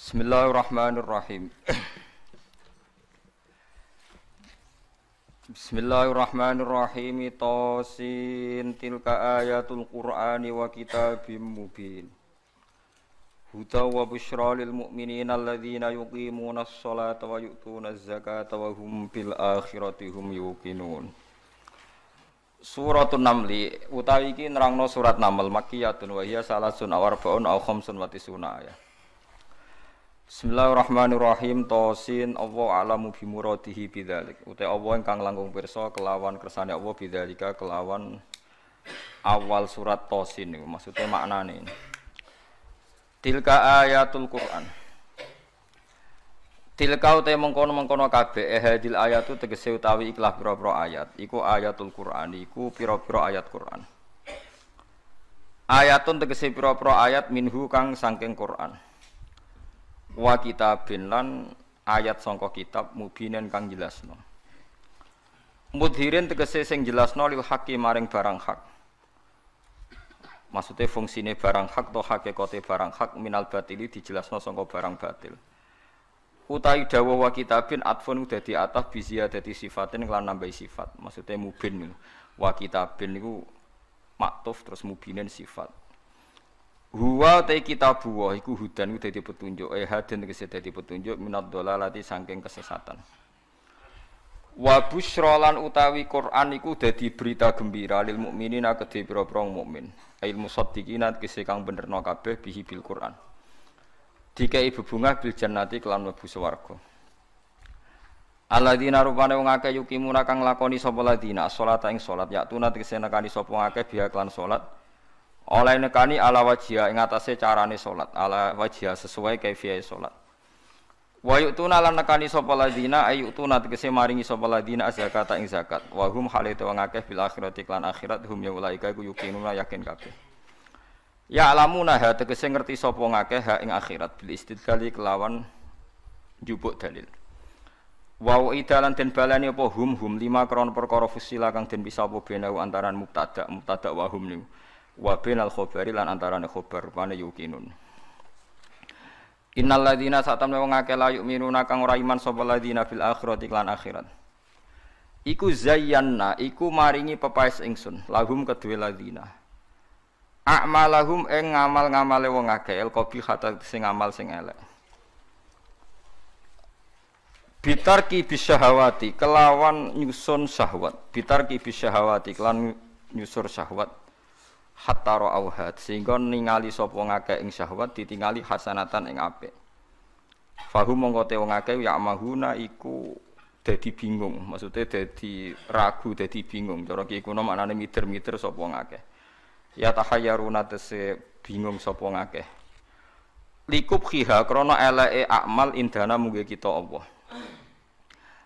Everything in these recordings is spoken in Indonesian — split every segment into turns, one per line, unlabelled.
Bismillahirrahmanirrahim. Bismillahirrahmanirrahim. Tosin tilka ayatul Qur'ani wa kitabim mubin. Huda wa busyra lil mu'minina alladzina yuqimunas sholata wa yu'tunaz zakata wa hum bil akhirati hum yuqinun. Suratun Namli utawi iki nerangno surat Naml makkiyatun wa hiya salasun aw arba'un aw khamsun wa tisuna ayat. Bismillahirrahmanirrahim. Tosin Allah alamu bimuradihi bidzalik. Uta Allah ingkang langkung pirsa kelawan kersane Allah bidzalika kelawan awal surat Tosin niku maksude maknane. Tilka ayatul Quran. Tilka uta mengkono-mengkono kabeh hadil ayatu tegese utawi ikhlas pira-pira ayat. Iku ayatul Quran, iku pira-pira ayat Quran. Ayatun tegese pira-pira ayat minhu kang saking Quran. Wa kitabin lan ayat sangka kitab mubinen kang jelasno. Mudhirin tegese sing jelasno lil haqqi maring barang hak. Maksude fungsine barang hak to hakikate barang hak minal batili dijelasno sangka barang batil. Utai dawuh wa kitabin atfun dadi ataf bi ziyadati sifatin lan nambahi sifat. Maksude mubin wa kitabin niku maktuf terus mubinen sifat. Huwa ta kitabu wa iku hudan iku dadi petunjuk haden tegese dadi petunjuk minad dhalalati saking kesesatan. Wa busyra lan utawi Quran iku dadi berita gembira lil mukminina kedhe pira-pira mukmin. Ail musaddiqina tegese kang benerno kabeh bihi bil Quran. Dikai bebungah bil jannati kelan mlebu swarga. Alladzina rupane wong akeh yukimuna kang lakoni sapa ladina salata ing salat yaktuna tegese nekani sapa akeh biha kelan salat. Oleh nekani ala wajia ing atase carane salat, ala wajia sesuai kaifiyah salat. Wa yu'tuna lan nekani sapa ladina ayutuna tegese maringi sapa ladina zakata ing zakat. Wa hum halite wong akeh bil akhirati lan akhirat hum ya ulaika iku yuqinuna yakin kabeh. Ya alamuna ha tegese ngerti sapa ngakeh ha ing akhirat bil istidlali kelawan njupuk dalil. Wa idalan den balani apa hum lima kron perkara fusila kang den bisa apa benau antaran mubtada wa hum niku. Wa bainal khabari lan antarane khabar pane yuqinun. Innal ladzina satamne wong akeh la yu'minuna kang ora iman sapa ladzina fil akhirati lan akhirat. Iku zayyanna iku maringi pepaes ingsun lahum kedue ladzina. A'malahum ing ngamal-ngamale wong akeh el qabihata sing amal sing elek. Bitarki bisyahawati kelawan nyusun syahwat. Bitarki bisyahawati kelan nyusur syahwat. Hatta ra'auhat sehingga ningali sapa ngakeh ing syahwat ditingali hasanatan ing apik. Fahum mongko te wong akeh ya mahuna iku dadi bingung, maksude dadi ragu, dadi bingung. Cara ki kuno maknane mider-mider sapa ngakeh. Ya tahayyaruna tese bingung sapa ngakeh. Likub khiha krana eleke amal indana mungge kita Allah.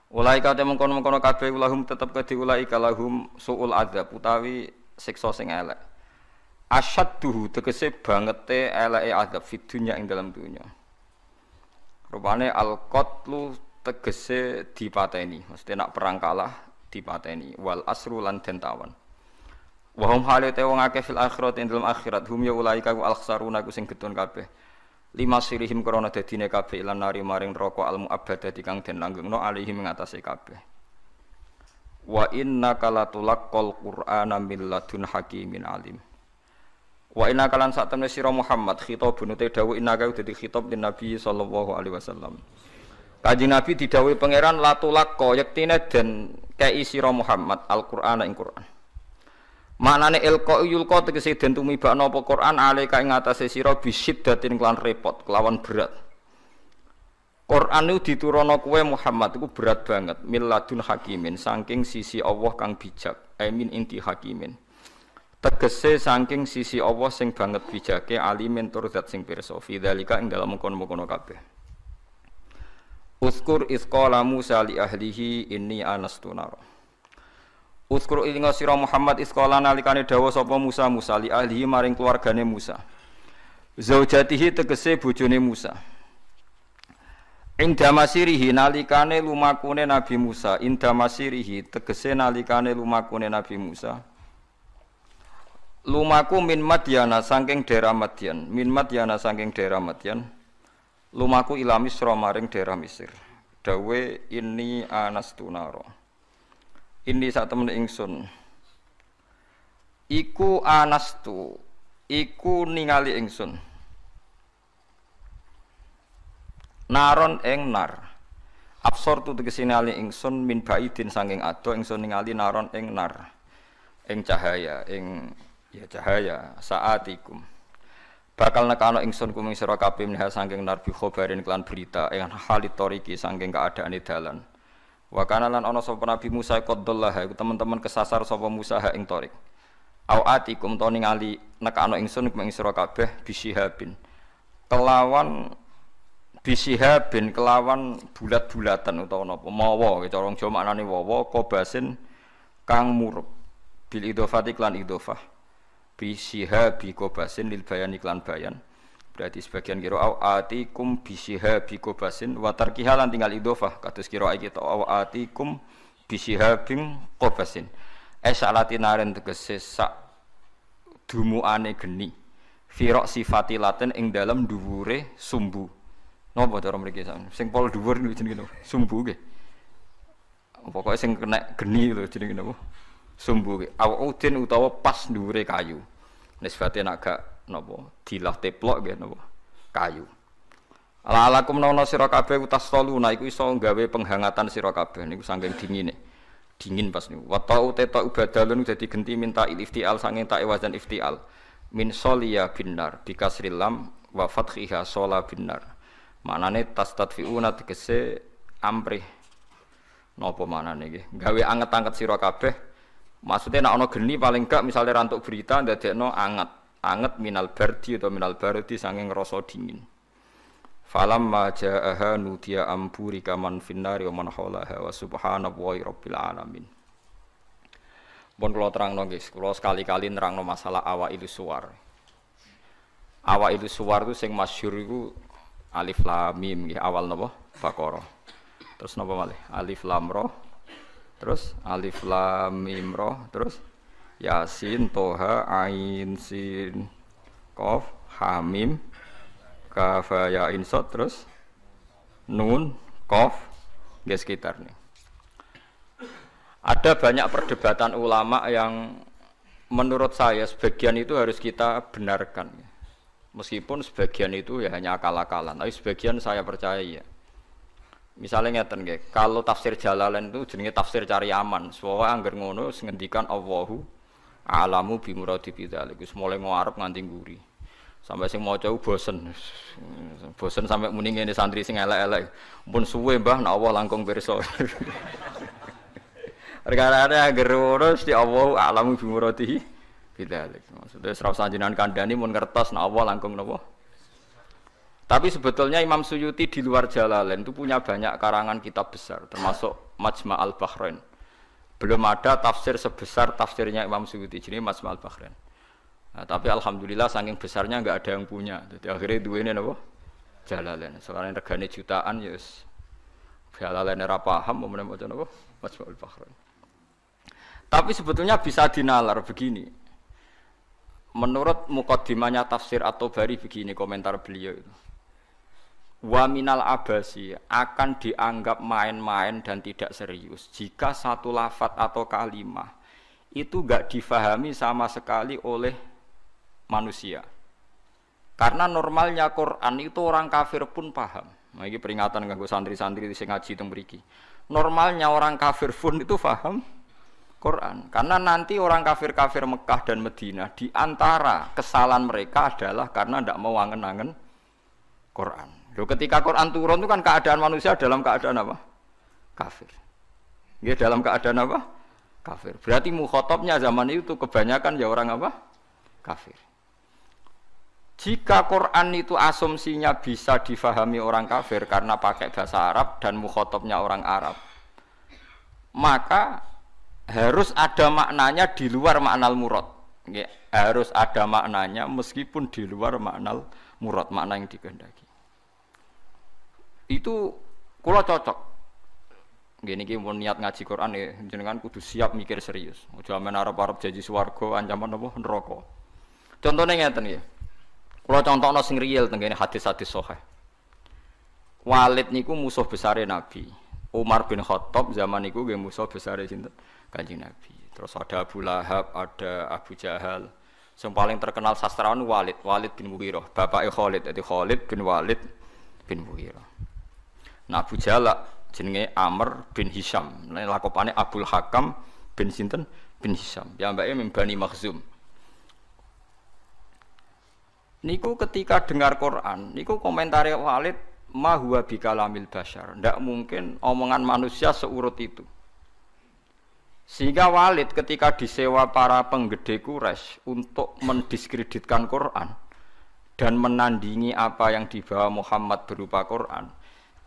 Ulaika te mengkono-mengkono kabeh ulahum tetep kedhi ulaika lahum suul adzab utawi siksa sing elek. Asyadduhu tegese bangete eleke adab fid dunya ing dalam dunya. Rupane al-qatlu tegese dipateni, mesti nak perang kalah dipateni wal asru lan den tawan. Wa hum halate wong akeh fil akhirat ing dalam akhirat hum ya ulaika al-khsaruna ku sing getun kabeh. Lima sirihim krana dadine kabeh lan nari maring neraka al-mu'abbadati kang den langgengno alihim ing atase kabeh. Wa innaka latulaqqal qur'ana min ladun hakimin alim. Wa inna kalan sak temne sira Muhammad khitabun te dawuh inna ka dadi khitab din Nabi sallallahu alaihi wasallam. Kanjeng Nabi didhawuhi pangeran latulaqqa yektine den kei sira Muhammad Al-Qur'an ing Qur'an. Maknane ilqa yulqa tegese den tumibakno apa Qur'an alika ing atase sira bisiddatin kelan repot kelawan berat. Qur'an niku diturunno kowe Muhammad iku berat banget milladun hakimin saking sisi Allah kang bijak amin inti hakimin. Tegese saking sisi Allah sing banget bijake alimin tur zat sing pirsa fi dzalika ing dalem kono-kono kabeh. Uzkur isqala Musa li ahlihi inni anastu nar. Uzkur inga sira Muhammad isqala nalikane dawuh sapa Musa li ahlihi maring keluargane Musa. Zaujatihi tegese bojone Musa. Inda masirihi nalikane lumakune Nabi Musa, inda masirihi tegese nalikane lumakune Nabi Musa. Lumaku min Madyana saking daerah Madyan, min Madyana saking daerah Madyan. lumaku ila Misra maring daerah Mesir. Dawe ini anastu naro. Ini sak temen ingsun. Iku anastu, iku ningali ingsun. Naron ing nar. Absor tu tegese ningali ingsun min baidin saking ado ingsun ningali naron ing nar. Ing cahaya, ing ya cahaya saatikum. Bakal nekano ingsun kuming sira kabeh minha saking nar bi khobarin kelan berita ing halit toriki saking keadaane dalan. Wa kana lan ana sapa Nabi Musa qaddallah iku teman-teman kesasar sapa Musa ha ing torik. Au atikum to ningali nekano ingsun kuming sira kabeh bisihabin. Kelawan bisihabin kelawan bulat-bulatan utawa napa mawa cara wong Jawa maknane wawa kobasin kang murup bil idhofati lan idhofah bisihabi kobasin lil bayan iklan bayan berarti sebagian kira au atikum bisihabi kobasin wa tarkihalan tinggal idhofah kados kira iki to au atikum bisihabin kobasin salatinaren tegese sak dumuane geni firaq sifatilaten ing dalem dhuwure sumbu. Napa cara mriki sampeyan? Sing pol dhuwur niku jenenge napa? Sumbu nggih. Pokoke sing kena geni lho jenenge napa? Sumbu nggih. Awudin utawa pas dhuwure kayu. Nisbate nek gak napa dilah teplok nggih napa? Kayu. Alakum nono sira kabeh utas toluna iku iso gawe penghangatan sira kabeh niku saking dingine. Dingin pas niku. Wa ta'u ta ubadalun dadi genti minta iftial saking ta wazan iftial. Min soliya binar bikasril lam wa fathiha sola binar. Manane tastadfiuna tegese amrih napa manane nggih gawe anget-anget sira kabeh maksudnya nek ana geni paling gak misale rantuk berita ndadekno anget minal bardi atau minal bardi saking rasa dingin falam ma jaaha nudiya amburi kaman finnari wa man haulaha wa subhanallahi rabbil alamin. Pun kula terangno nggih kula sekali-kali nerangno masalah awailu suwar. Awailu suwar itu sing masyhur iku Alif Lam Mim nggih awal napa? Baqarah. Terus napa malih? Alif Lam Ra. Terus Alif Lam Mim Ra, terus Yasin Toha Ain Sin Qaf Ha Mim Kaf Ya Ain Sad terus Nun Qaf nggih sekitarnya. Ada banyak perdebatan ulama yang menurut saya sebagian itu harus kita benarkan. Meskipun sebagian itu ya hanya akal-akalan, tapi sebagian saya percaya ya. Misalnya ngeten nggih, kalau tafsir Jalalain itu jenenge tafsir cari aman. Soale angger ngono ngendikan Allahu a'lamu bi muradi bidzalik. Wis mulai ngarep nganti nguri. Sampai sing maca bosen. Bosen sampai muni ngene santri sing elek-elek. Pun suwe Mbah nek Allah langkung pirsa. Perkara angger ngono mesti Allahu a'lamu bi muradi bidzalik. Maksudnya serau sanjinan kandhani mun ngertos nek Allah langkung napa. Tapi sebetulnya Imam Suyuti di luar Jalalain itu punya banyak karangan kitab besar, termasuk Majma' al-Bahrain. Belum ada tafsir sebesar tafsirnya Imam Suyuti, jadi Majma' al-Bahrain. Nah, tapi alhamdulillah saking besarnya enggak ada yang punya. Jadi akhirnya duwene napa? Jalalain. Soalnya regane jutaan ya wis Jalalain ora paham mau maca napa? Majma' al-Bahrain. Tapi sebetulnya bisa dinalar begini. Menurut mukaddimahnya tafsir At-Tabari begini komentar beliau itu. Wa minal abasi akan dianggap main-main dan tidak serius jika satu lafadz atau kalimah itu enggak difahami sama sekali oleh manusia. Karena normalnya Quran itu orang kafir pun paham. Nah, ini peringatan kanggo santri-santri sing ngaji teng mriki. Normalnya orang kafir pun itu paham Quran. Karena nanti orang kafir-kafir Mekah dan Madinah di antara kesalahan mereka adalah karena tidak mau angen-angen Quran. Loh, ketika Quran turun itu kan keadaan manusia dalam keadaan apa? Kafir. Ya dalam keadaan apa? Kafir. Berarti mukhatabnya zaman itu kebanyakan ya orang apa? Kafir. Jika Quran itu asumsinya bisa difahami orang kafir karena pakai bahasa Arab dan mukhatabnya orang Arab, maka harus ada maknanya di luar maknal murad. Ya, harus ada maknanya meskipun di luar maknal murad, makna yang dikehendaki. Itu kula cocok. Gini ki mun niat ngaji Quran ya jenengan kudu siap mikir serius. Aja men arep-arep janji swarga ancaman apa neraka. Contone ngeten nggih. Kula contohno sing real teng kene hadis-hadis sahih. Walid niku musuh besare Nabi. Umar bin Khattab zaman niku nggih musuh besare sinten? Kanjeng Nabi. Terus ada Abu Lahab, ada Abu Jahal. Yang paling terkenal sastrawan Walid, Walid bin Mughirah, bapake Khalid, jadi Khalid bin Walid bin Mughirah. Nah Abu Jahal jenenge Amr bin Hisham, lakopane Abdul Hakam bin sinten? Bin Hisham. Piyambake min Bani Makhzum. Niku ketika dengar Quran, niku komentare Walid, ma huwa bikalamil bashar. Ndak mungkin omongan manusia seurut itu. Sehingga Walid ketika disewa para penggede Quraisy untuk mendiskreditkan Quran dan menandingi apa yang dibawa Muhammad berupa Quran,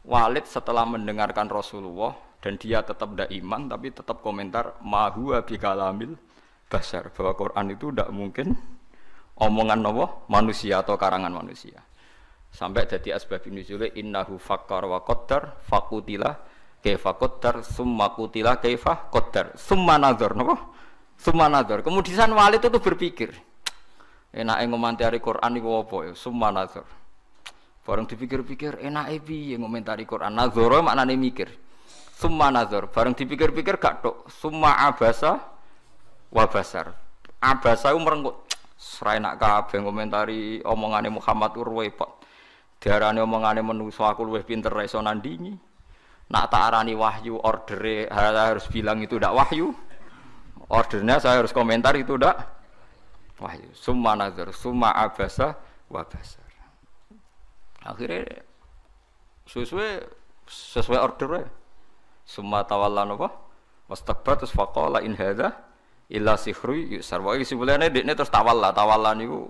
Walid setelah mendengarkan Rasulullah dan dia tetap tidak iman tapi tetap komentar ma huwa bikalamil bashar, bahwa Quran itu tidak mungkin omongan manusia atau karangan manusia. Sampai jadi asbab nuzule innahu fakkar wa qaddar faqutila kaifa qaddar summa qutila kaifa qaddar summa nazar napa summa nazar. Kemudian Walid itu berpikir enake ngomentari Quran niku apa ya summa nazar. Bareng dipikir-pikir enake piye ngomentari Quran, nazara maknane mikir. Summa nazar bareng dipikir-pikir gak tok summa abasa wa basar. Abasa ku merengkut srai nak kabeh ngomentari omongane Muhammad urwepot. Diarani omongane manusa aku luwih pinter ra iso nandingi. Nak tak arani wahyu, ordernya harus bilang itu tidak wahyu. Ordernya saya harus komentar itu tidak wahyu. Summa nazar, summa abasa wa basar. Akhirnya sesuai ordernya. Summa tawalla napa? Wastakbar terus faqala in hadza illa sihru yusar. Wa isibulane dekne terus tawalla niku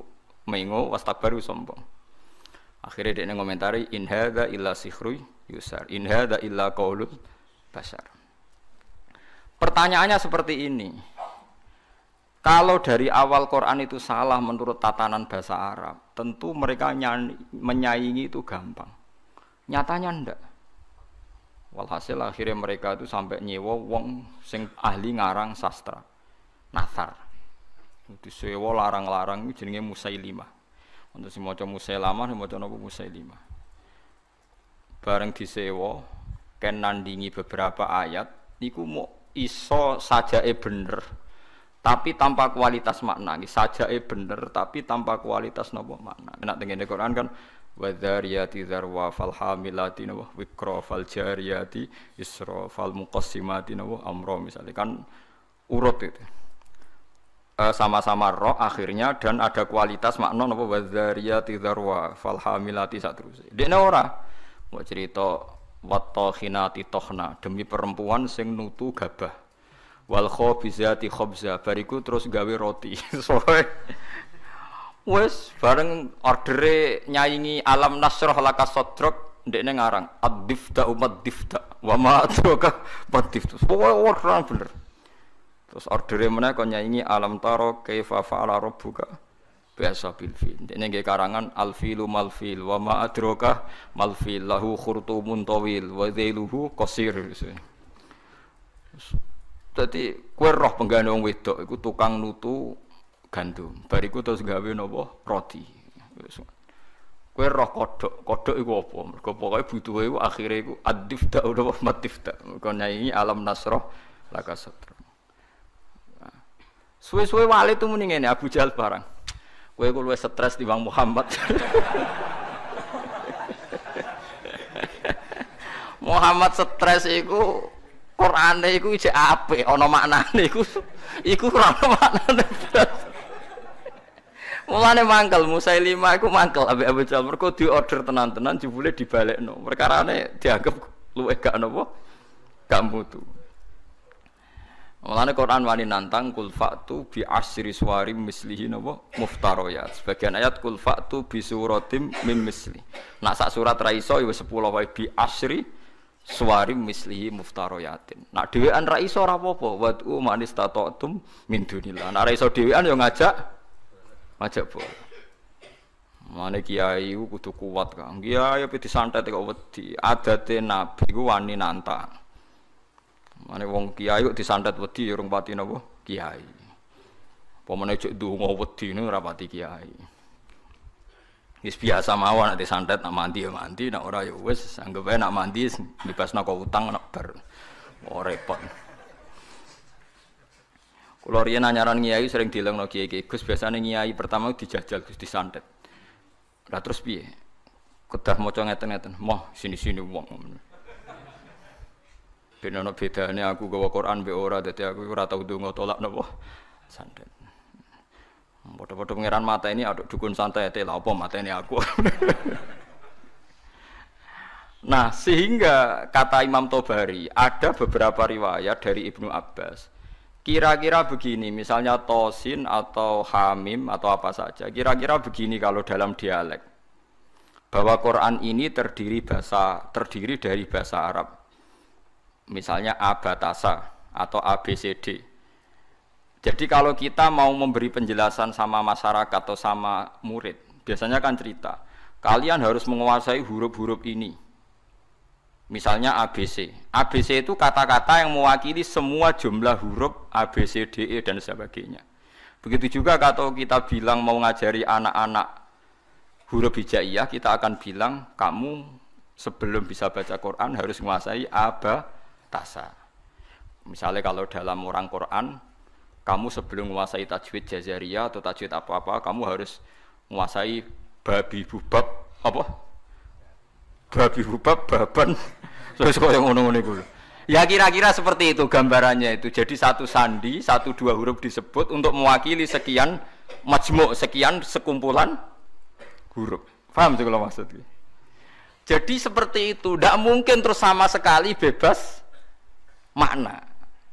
mengo wastakbaru sombong. Akhirnya dekne ngomentari in hadza illa sihru yusar in hadza illa qaulul bashar. Pertanyaannya seperti ini. Kalau dari awal Quran itu salah menurut tatanan bahasa Arab, tentu mereka menyaingi itu gampang. Nyatanya ndak. Walhasil akhirnya mereka itu sampai nyewa wong sing ahli ngarang sastra. Nasar. Disewa larang-larang itu jenenge Musailimah. Untuk si maca Musailamah, si maca napa Musailimah. Bareng disewa ken nandingi beberapa ayat niku mau iso sajake bener tapi tanpa kualitas makna iki sajake bener tapi tanpa kualitas napa makna nek tengene Quran kan wadzariyati zarwa fal hamilati napa wikra fal jariyati isra fal muqassimati napa amra misalnya kan urut itu sama-sama roh akhirnya dan ada kualitas makna napa wadzariyati zarwa fal hamilati sak terus dekne ora mau cerita wattokhinati tokhna demi perempuan sing nutu gabah wal khobizati khobza bariku terus gawe roti soe wes bareng ordere nyaingi alam nasroh laka sodrok ndekne ngarang ad-difta umat difta wa ma atroka badifta pokoke ora bener terus ordere meneh kon nyaingi alam taro kaifa fa'ala rabbuka biasa bil fil. Dene nggih karangan al filu mal fil wa ma adraka mal fil lahu khurtumun tawil wa dhailuhu qasir. Dadi kowe roh penggane wong wedok iku tukang nutu gandum. Bariku terus gawe napa roti. Kowe roh kodhok iku apa? Mergo pokoke butuhe iku akhire iku ad-difta utawa matifta. Mergo nyanyi alam nasrah laka satra. Suwe-suwe wali tu muni ngene Abu Jahal barang. Kowe ku luwih stres timbang Muhammad. Muhammad stres iku Qur'ane iku isih apik ana maknane iku ora ana maknane. Mulane mangkel Musailimah iku mangkel ambek Abu Jahal mergo diorder tenan-tenan jebule dibalekno. Perkarane dianggap luwih gak napa? Gak mutu. Mulane Quran wani nantang kul fa'tu bi asyri suwarim mislihi napa muftariyat. Sebagian ayat kul fa'tu bi suratim mim misli. Nak sak surat ra iso ya wis 10 wae bi asyri suwarim mislihi muftariyatin. Nak dhewean ra iso ora apa-apa. Wad'u manis tatatum min dunillah. Nak ra iso dhewean ya ngajak boleh. Mulane kiai ku kudu kuat Kang. Kiai ape disantet kok wedi. Adate nabi ku wani nantang. Mane wong kiai kok disantet wedi ya urung pati napa kiai. Apa meneh cek ndonga wedi niku ora pati kiai. Wis biasa mawon nek santet nak mandi ya mandi, nak ora ya wis anggap ae nak mandi bebasna kok utang nak bar. Oh repot. Kula riyen anyaran kiai sering dilengno kiai Gus biasane kiai pertama dijajal Gus disantet. Lah terus piye? Kedah maca ngeten-ngeten, moh sini-sini wong. Ben ana bedane aku gawa Quran mbek ora dadi aku ora tau ndonga tolak napa santet. Padha-padha pangeran mata ini aduk dukun santai lha apa mateni aku. Nah, sehingga kata Imam Tobari ada beberapa riwayat dari Ibnu Abbas. Kira-kira begini, misalnya tosin atau hamim atau apa saja. Kira-kira begini kalau dalam dialek. Bahwa Quran ini terdiri dari bahasa Arab. Misalnya abatasa atau ABCD. Jadi kalau kita mau memberi penjelasan sama masyarakat atau sama murid, biasanya kan cerita, kalian harus menguasai huruf-huruf ini. Misalnya ABC. ABC itu kata-kata yang mewakili semua jumlah huruf A, B, C, D, E, dan sebagainya. Begitu juga kalau kita bilang mau ngajari anak-anak huruf hijaiyah, kita akan bilang, kamu sebelum bisa baca Quran harus menguasai abatasa. Misalnya kalau dalam orang Quran, kamu sebelum menguasai tajwid jazariyah atau tajwid apa-apa, kamu harus menguasai babi bubab apa? Babi bubab baban. Terus kok yang ngono-ngono iku. Ya kira-kira seperti itu gambarannya itu. Jadi satu sandi, satu dua huruf disebut untuk mewakili sekian majmuk, sekian sekumpulan huruf. Paham sih kalau maksudnya? Jadi seperti itu, tidak mungkin terus sama sekali bebas makna.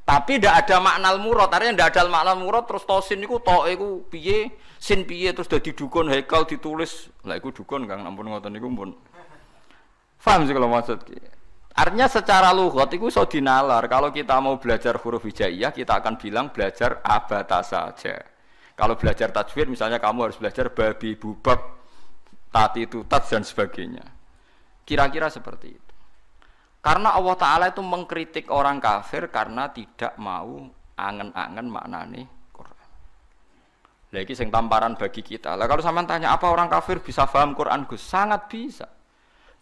Tapi tidak ada makna murad, artinya tidak ada makna murad terus tosin niku tok iku piye, sin piye terus dadi dukun haikal ditulis. Lah iku dukun Kang, ampun ngoten niku pun. Paham sih kalau maksud ki. Artinya secara lughat iku iso dinalar. Kalau kita mau belajar huruf hijaiyah, kita akan bilang belajar abatasa saja. Kalau belajar tajwid misalnya kamu harus belajar babi bubab tati tutat dan sebagainya. Kira-kira seperti itu. Karena Allah Ta'ala itu mengkritik orang kafir karena tidak mau angen-angen maknane Quran. Lagi sing tamparan bagi kita. Lah kalau sampean tanya apa orang kafir bisa paham Quran Gus? Sangat bisa.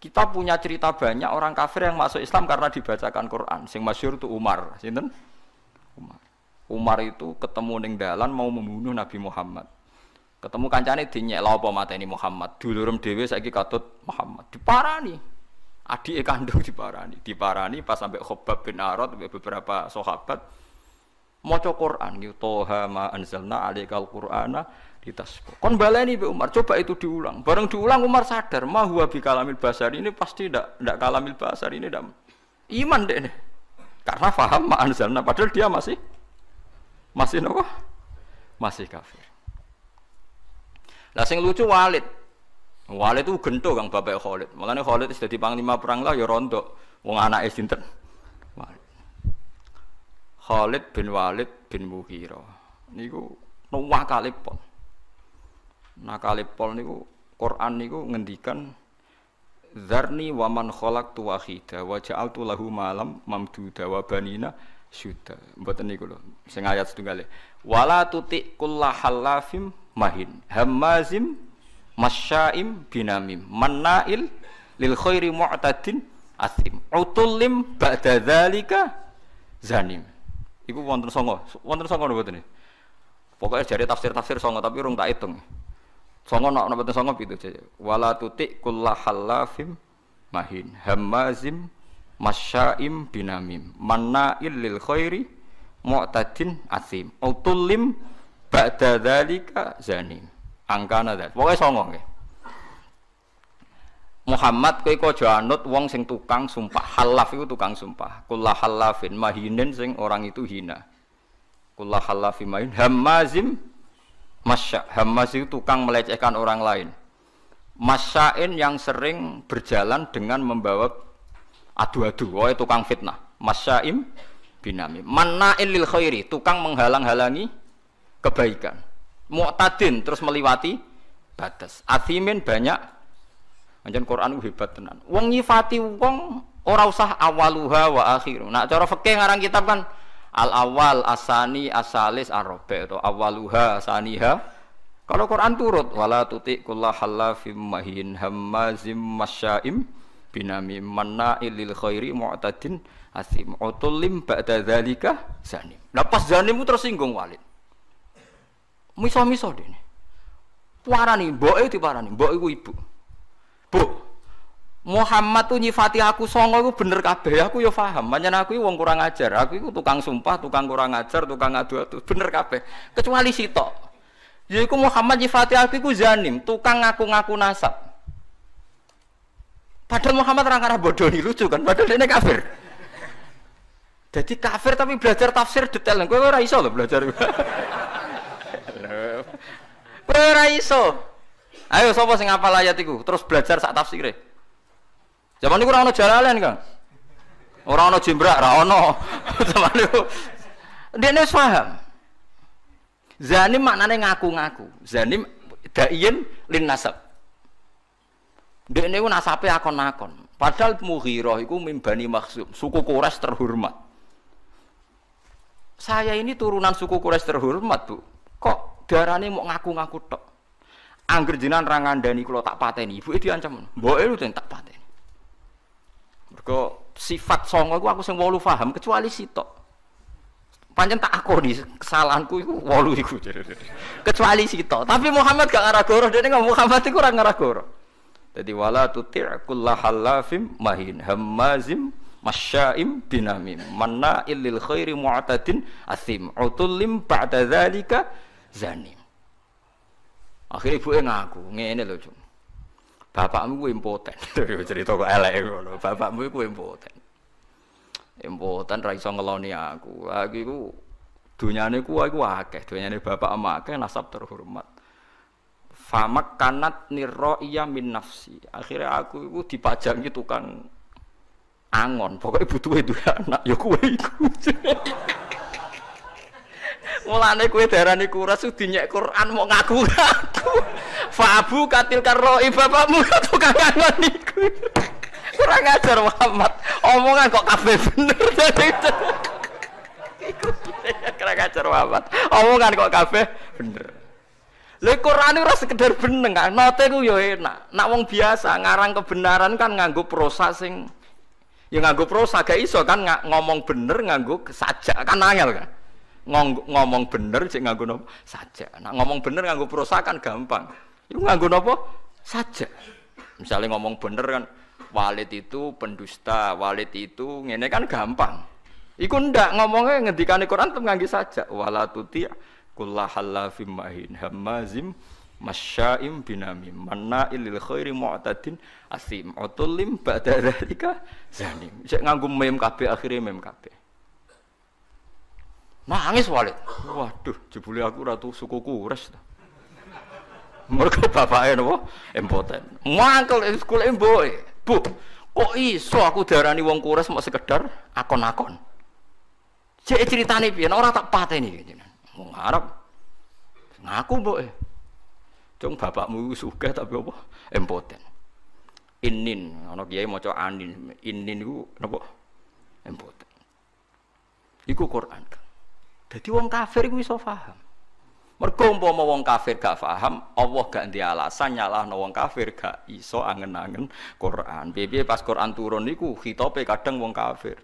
Kita punya cerita banyak orang kafir yang masuk Islam karena dibacakan Quran. Sing masyhur itu Umar, sinten? Umar. Umar itu ketemu ning dalan mau membunuh Nabi Muhammad. Ketemu kancane dinyek lha apa mateni Muhammad. Dulurem dhewe saiki katut Muhammad. Diparani. Adik kandung diparani pas sampai Khobab bin Arad beberapa sahabat maca Quran yu toha ma anzalna alaikal qur'ana ditasbih. Kon baleni Mbak Umar, coba itu diulang. Bareng diulang Umar sadar, ma huwa bi kalamil basar ini pasti ndak kalamil basar ini ndak iman deh ini. Karena paham ma anzalna padahal dia masih nopo? Masih kafir. Lah sing lucu Walid itu gento Kang bapak Khalid. Mulane Khalid wis dadi panglima perang lah ya rondo. Wong anake sinten? Walid. Khalid bin Walid bin Mughirah. Niku nakalipol. Nakalipol niku Quran niku ngendikan Dzarni wa man khalaqtu wahida wa ja'altu lahu malam mamduda wa banina syuda. Mboten niku lho. Sing ayat setunggale. Wala tuti kullahallafim mahin hammazim masyaim binamim mannail lil khairi mu'tadin asim utullim ba'da dzalika zanim. Iku wonten songo mboten. Pokoke jare tafsir songo tapi urung tak hitung. Songo nek mboten songo pitu saja. Wala tuti kullahallafim mahin hammazim masyaim binamim mannail lil khairi mu'tadin asim utullim ba'da dzalika zanim. Angkana dat. Pokoke songo nggih. Muhammad kowe aja anut wong sing tukang sumpah. Halaf iku tukang sumpah. Kullah halafin mahinin sing orang itu hina. Kullah halafin mahin hammazim masya. Hammaz itu tukang melecehkan orang lain. Masyain yang sering berjalan dengan membawa adu-adu. Woe tukang fitnah. Masyaim binamim. Manna'il lil khairi, tukang menghalang-halangi kebaikan. Mu'tadin terus meliwati batas. Athimin banyak. Anjen Quran hebat tenan. Wong nyifati wong ora usah awaluha wa akhiru. Nah cara fikih ngarang kitab kan al awal asani asalis arabi atau awaluha asaniha Kalau Quran turut wala tuti kullahallafim mahin hammazim masya'im binamim manna'il lil khairi mu'tadin asim utullim ba'da dzalika zanim. Lah pas zanim tersinggung Walid. Miso-miso dene. Parani mboke diparani, mbok iku ibu. Bu. Muhammad tuh nyifati aku songo iku bener kabeh, aku ya paham. Pancen aku iki wong kurang ajar, aku iku tukang sumpah, tukang kurang ajar, tukang adu-adu, bener kabeh. Kecuali sitok. Yaiku Muhammad nyifati aku iku zanim, tukang ngaku-ngaku nasab. Padahal Muhammad orang arah bodoh nih, lucu kan, padahal dia kafir. Jadi kafir tapi belajar tafsir detail. Kowe ora iso lho belajar. Kowe ora iso. Ayo sapa sing hafal ayat iku, terus belajar sak tafsire. Zaman niku ora ono Jalalain, Kang. Ora ono Jimbrak, ora ono. Zaman niku dene wis paham. Zanim maknane ngaku-ngaku. Zanim da'in lin nasab. Dene ku nasabe akon-akon. Padahal Mughirah iku mimbani Makhzum, suku Quraisy terhormat. Saya ini turunan suku Quraisy terhormat, Bu. Kok darane mau ngaku-ngaku tok. Angger jenengan ra ngandani kula tak pateni, ibuke diancam. Mboke lu tak pateni. Mergo sifat songo iku aku sing 8 paham kecuali sitok. Pancen tak akoni kesalahanku iku 8 iku. Kecuali sitok. Tapi Muhammad gak ngarah goro, dene ngomong Muhammad iku ora ngarah goro. Jadi wala tuti' kullahallafim mahin hammazim masya'im binamim manna'il lil khairi mu'tadin asim utullim ba'da dzalika zanim. Akhire ibuke ngaku, ngene lho, Cung. Bapakmu ku impoten. Cerita kok elek ngono. Bapakmu ku impoten. Impoten ra iso ngeloni aku. Aku iku dunyane ku aku akeh, dunyane bapak emak akeh nasab terhormat. Famak kanat nirro'iyah min nafsi. Akhirnya aku itu dipajangi tukang angon. Pokoknya butuh itu anak. Ya kue iku. Mulane kue darani kuras dinyek Quran mau ngaku-ngaku. Fa'abu katil karro'i bapakmu tukang angon iku. Kurang ajar Muhammad. Omongan kok kabeh bener. Kurang ajar Muhammad. Omongan kok kabeh bener. Lha Quran ora sekedar beneng kan, note ku yo enak. Nak wong biasa ngarang kebenaran kan nganggo prosa sing ya nganggo prosa gak iso kan ngomong bener nganggo sajak kan angel kan. Ngomong bener sing nganggo napa? Sajak. Nak ngomong bener nganggo prosa kan gampang. Iku nganggo napa? Sajak. Misalnya ngomong bener kan Walid itu pendusta, Walid itu ngene kan gampang. Iku ndak ngomongnya ngendikane Quran tem nganggo sajak. Wala tuti' kullahallafim mahin hammazim masya'im binamim manna'il lil khairi mu'tadin asim utullim ba'da dzalika zanim. Sik nganggo mem kabeh akhire mem kabeh. Nangis Walid. Waduh, jebule aku ratu suku Quraisy ta. Mergo bapake napa? Impoten. Mangkel sekolah mboke. Bu, kok iso aku darani wong Quraisy mok sekedar akon-akon. Cek ceritane piye ora tak pateni jenengan. Wong Arab ngaku mboke. Cung bapakmu sugih tapi apa? Impoten. Inin, ana kiai maca anin. Inin iku napa? Impoten. Iku Quran. Dadi wong kafir iku iso paham. Mergo umpama wong kafir gak paham, Allah gak ndek alasan nyalahno wong kafir gak iso angen-angen Quran. Piye pas Quran turun niku khitabe kadang wong kafir.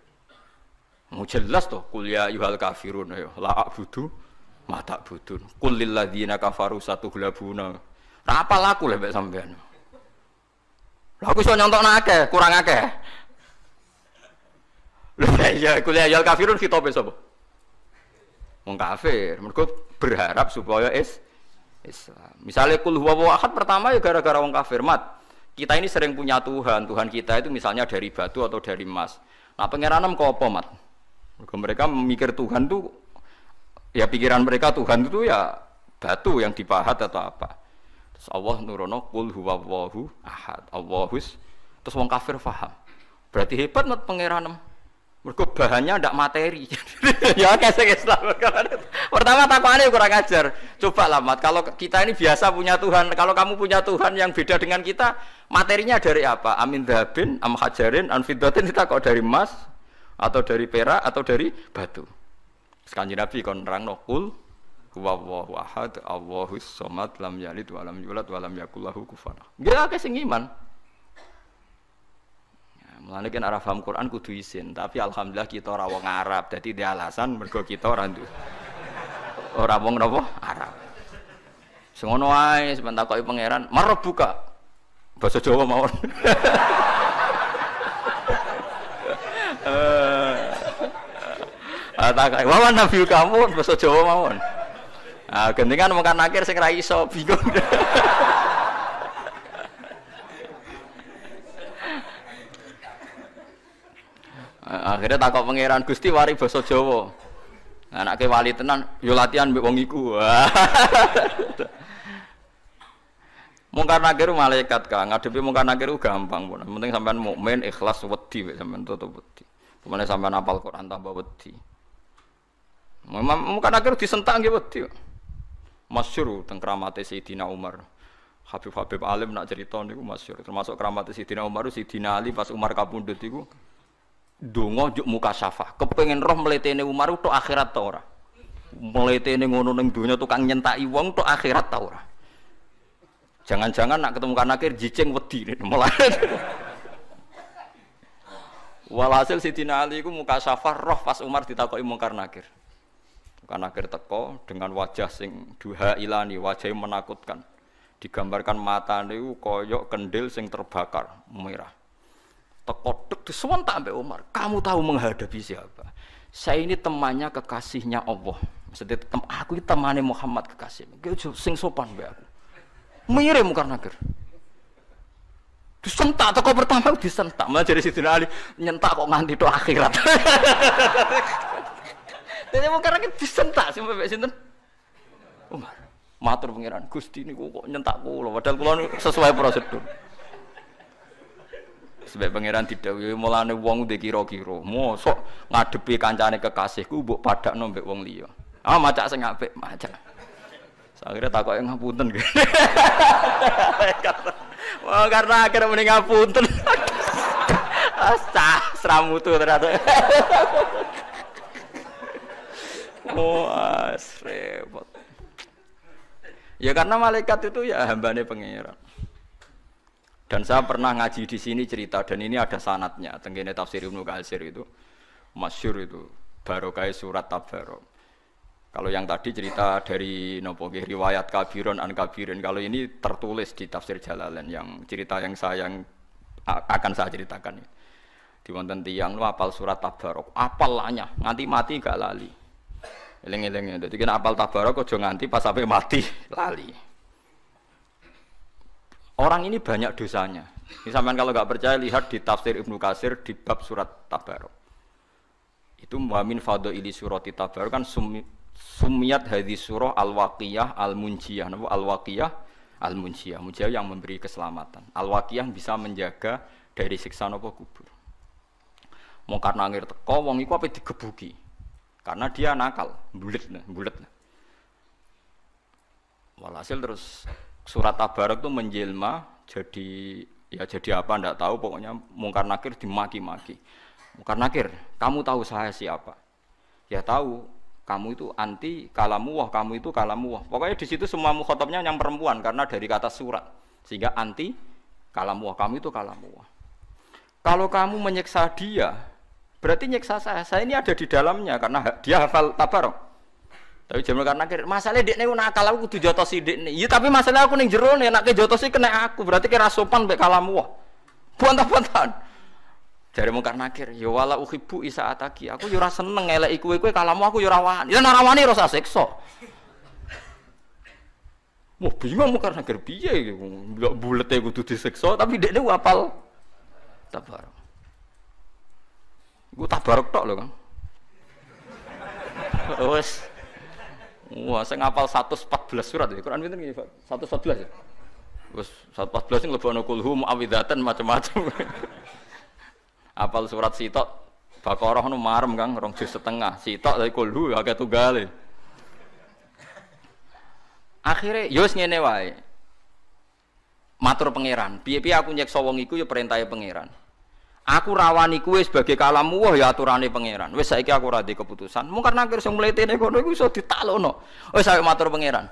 Mau jelas toh kul ya ayyuhal kafirun ya la a'budu ma ta'budun qul lil ladzina kafaru satughlabuna. Ra apal aku lek sampean. Lah aku iso nyontokno akeh, kurang akeh. Lah ya kul ya ayyuhal kafirun khitabe sapa? Wong kafir, mergo berharap supaya Islam. Misalnya kul huwallahu ahad pertama ya gara-gara wong kafir mat. Kita ini sering punya Tuhan kita itu misalnya dari batu atau dari emas. Nah, pengiranem kok apa mat? Mereka memikir Tuhan tuh ya pikiran mereka Tuhan itu ya batu yang dipahat atau apa. Terus Allah nurono kul huwallahu ahad. Allahus terus wong kafir paham. Berarti hebat mat pengiranem. Mergo bahannya ndak materi. Ya kesek Islam. Pertama takwane kurang ajar. Coba lah Mat, kalau kita ini biasa punya Tuhan, kalau kamu punya Tuhan yang beda dengan kita, materinya dari apa? Amin dhahabin, am hajarin, an fiddatin kita kok dari emas atau dari perak atau dari batu. Kanjeng Nabi kon nerangno kul Huwallahu ahad, Allahus somad, lam yalid wa lam yulad wa lam yakul lahu kufuwan ahad. Nggih akeh sing iman. Mulane kan ora paham Quran kudu isin, tapi alhamdulillah kita ora wong Arab, dadi di alasan mergo kita ora wong napa Arab. Sing ngono wae sampeyan takoki pangeran, "Marep buka." Basa Jawa mawon. Tak wawan nabi kamu basa Jawa mawon. Ah gendengan mung kan akhir sing ra iso bingung. Akhirnya takok pangeran Gusti wari basa Jawa. Anake wali tenan yo latihan mbek wong iku. Mungkar nakir malaikat Kang, ngadepi mungkar nakir gampang pun. Penting sampean mukmin ikhlas wedi wek sampean tutup wedi. Pemane sampean hafal Quran tambah wedi. Mungkar nakir disentak nggih wedi. Masyhur teng kramate Sayyidina Umar. Habib alim nak cerita niku masyhur. Termasuk kramate Sayyidina Umar, Sayyidina Ali pas Umar kapundhut iku donga njuk mukasyafah. Kepengin roh mletene Umar tok akhirat ta ora. Mletene ngono ning donya tukang nyentaki wong tok akhirat ta ora. Jangan-jangan nak ketemu kanakir jicing wedi mulai. Walhasil Sayyidina Ali iku mukasyafah roh pas Umar ditakoki mungkar nakir. Mungkar nakir teko dengan wajah sing duha ilani, wajah yang menakutkan. Digambarkan matane iku koyok kendil sing terbakar merah. Teko tek disewentak ambek Umar. Kamu tahu menghadapi siapa? Saya ini temannya kekasihnya Allah. Maksudnya aku ini temannya Muhammad kekasih. Sing sopan mbek aku. Mirip mungkar nakir. Disentak teko pertama disentak. Malah dari Sayyidina Ali nyentak kok nganti tok akhirat. Dene mungkar nakir disentak sing mbek sinten? Umar. Matur pangeran, Gusti niku kok nyentak kula padahal kula sesuai prosedur. Sebab pangeran didhawuhi mulane wong ndek kira-kira, mosok ngadepi kancane kekasihku mbok padakno mbek wong liya. Ah macak sing apik, macak. Akhirnya takoke ngapunten. Wah karena akhirnya mending ngapunten. Seramutu ternyata. Wah, repot. Ya karena malaikat itu ya hambane pangeran. Dan saya pernah ngaji di sini cerita dan ini ada sanadnya. Tenggene tafsir Ibnu Katsir itu masyhur itu barokah surat Tabarok. Kalau yang tadi cerita dari nopo riwayat kabiron an kabirin. Kalau ini tertulis di tafsir Jalalain yang cerita yang akan saya ceritakan. Di wonten tiyang apal surat Tabarok, apalnya nganti mati gak lali. Eling-eling. Dadi kena apal Tabarok aja nganti pas sampai mati lali. Orang ini banyak dosanya. Ini sampean kalau nggak percaya lihat di tafsir Ibnu Katsir di bab surat Tabarok. Itu muamin fadhaili surati Tabarok kan sumiyat hadis surah al-waqiyah al-munjiyah. Napa al-waqiyah al-munjiyah? Munjiyah yang memberi keselamatan. Al-waqiyah bisa menjaga dari siksa napa kubur. Mungkar nangir teko wong iku ape digebuki. Karena dia nakal, bulet. Walhasil terus surat Tabarok itu menjelma jadi apa ndak tahu, pokoknya mungkar nakir dimaki-maki. Mungkar nakir, kamu tahu saya siapa? Ya tahu, kamu itu anti kalamuwah, kamu itu kalamuwah. Pokoknya di situ semua mukhatabnya yang perempuan karena dari kata surat. Sehingga anti kalamuwah, kamu itu kalamuwah. Kalau kamu menyiksa dia, berarti nyiksa saya. Saya ini ada di dalamnya karena dia hafal Tabarok. Tapi jaman karena masalah dekne nakal aku kudu jotosi dekne. Iya tapi masalah aku ning jero nek nek jotosi kena aku, berarti kira sopan mbek kalamuwah. Bantah-bantahan. Jare mungkar nakir, ya wala uhibbu isaataki. Aku yo ora seneng eleki kowe kalamu aku yo ora wani. Ya ora wani ora usah siksa. Wah, bingung mungkar nakir piye iki. Ndak bulete kudu disiksa tapi dekne hafal Tabarok. Iku Tabarok tok lho, Kang. Wes. Wah, saya ngapal 114 surat ya. Quran pinten nggih, Pak? 114 ya. Wes 114 sing lebokno kulhum awidatan macam-macam. Apal surat Sitok Baqarah nu marem Kang, 2 juz setengah. Sitok dari kulhu akeh tunggale. Akhire yo wis ngene wae. Matur pangeran, piye-piye aku nyeksa wong iku ya perintahe pangeran. Aku rawani kowe sebagai kalamu wah ya aturane pangeran. Wis saiki aku ora ndek keputusan. Mungkar nakir sing mletene kono iku iso ditaklono. Wis saya matur pangeran.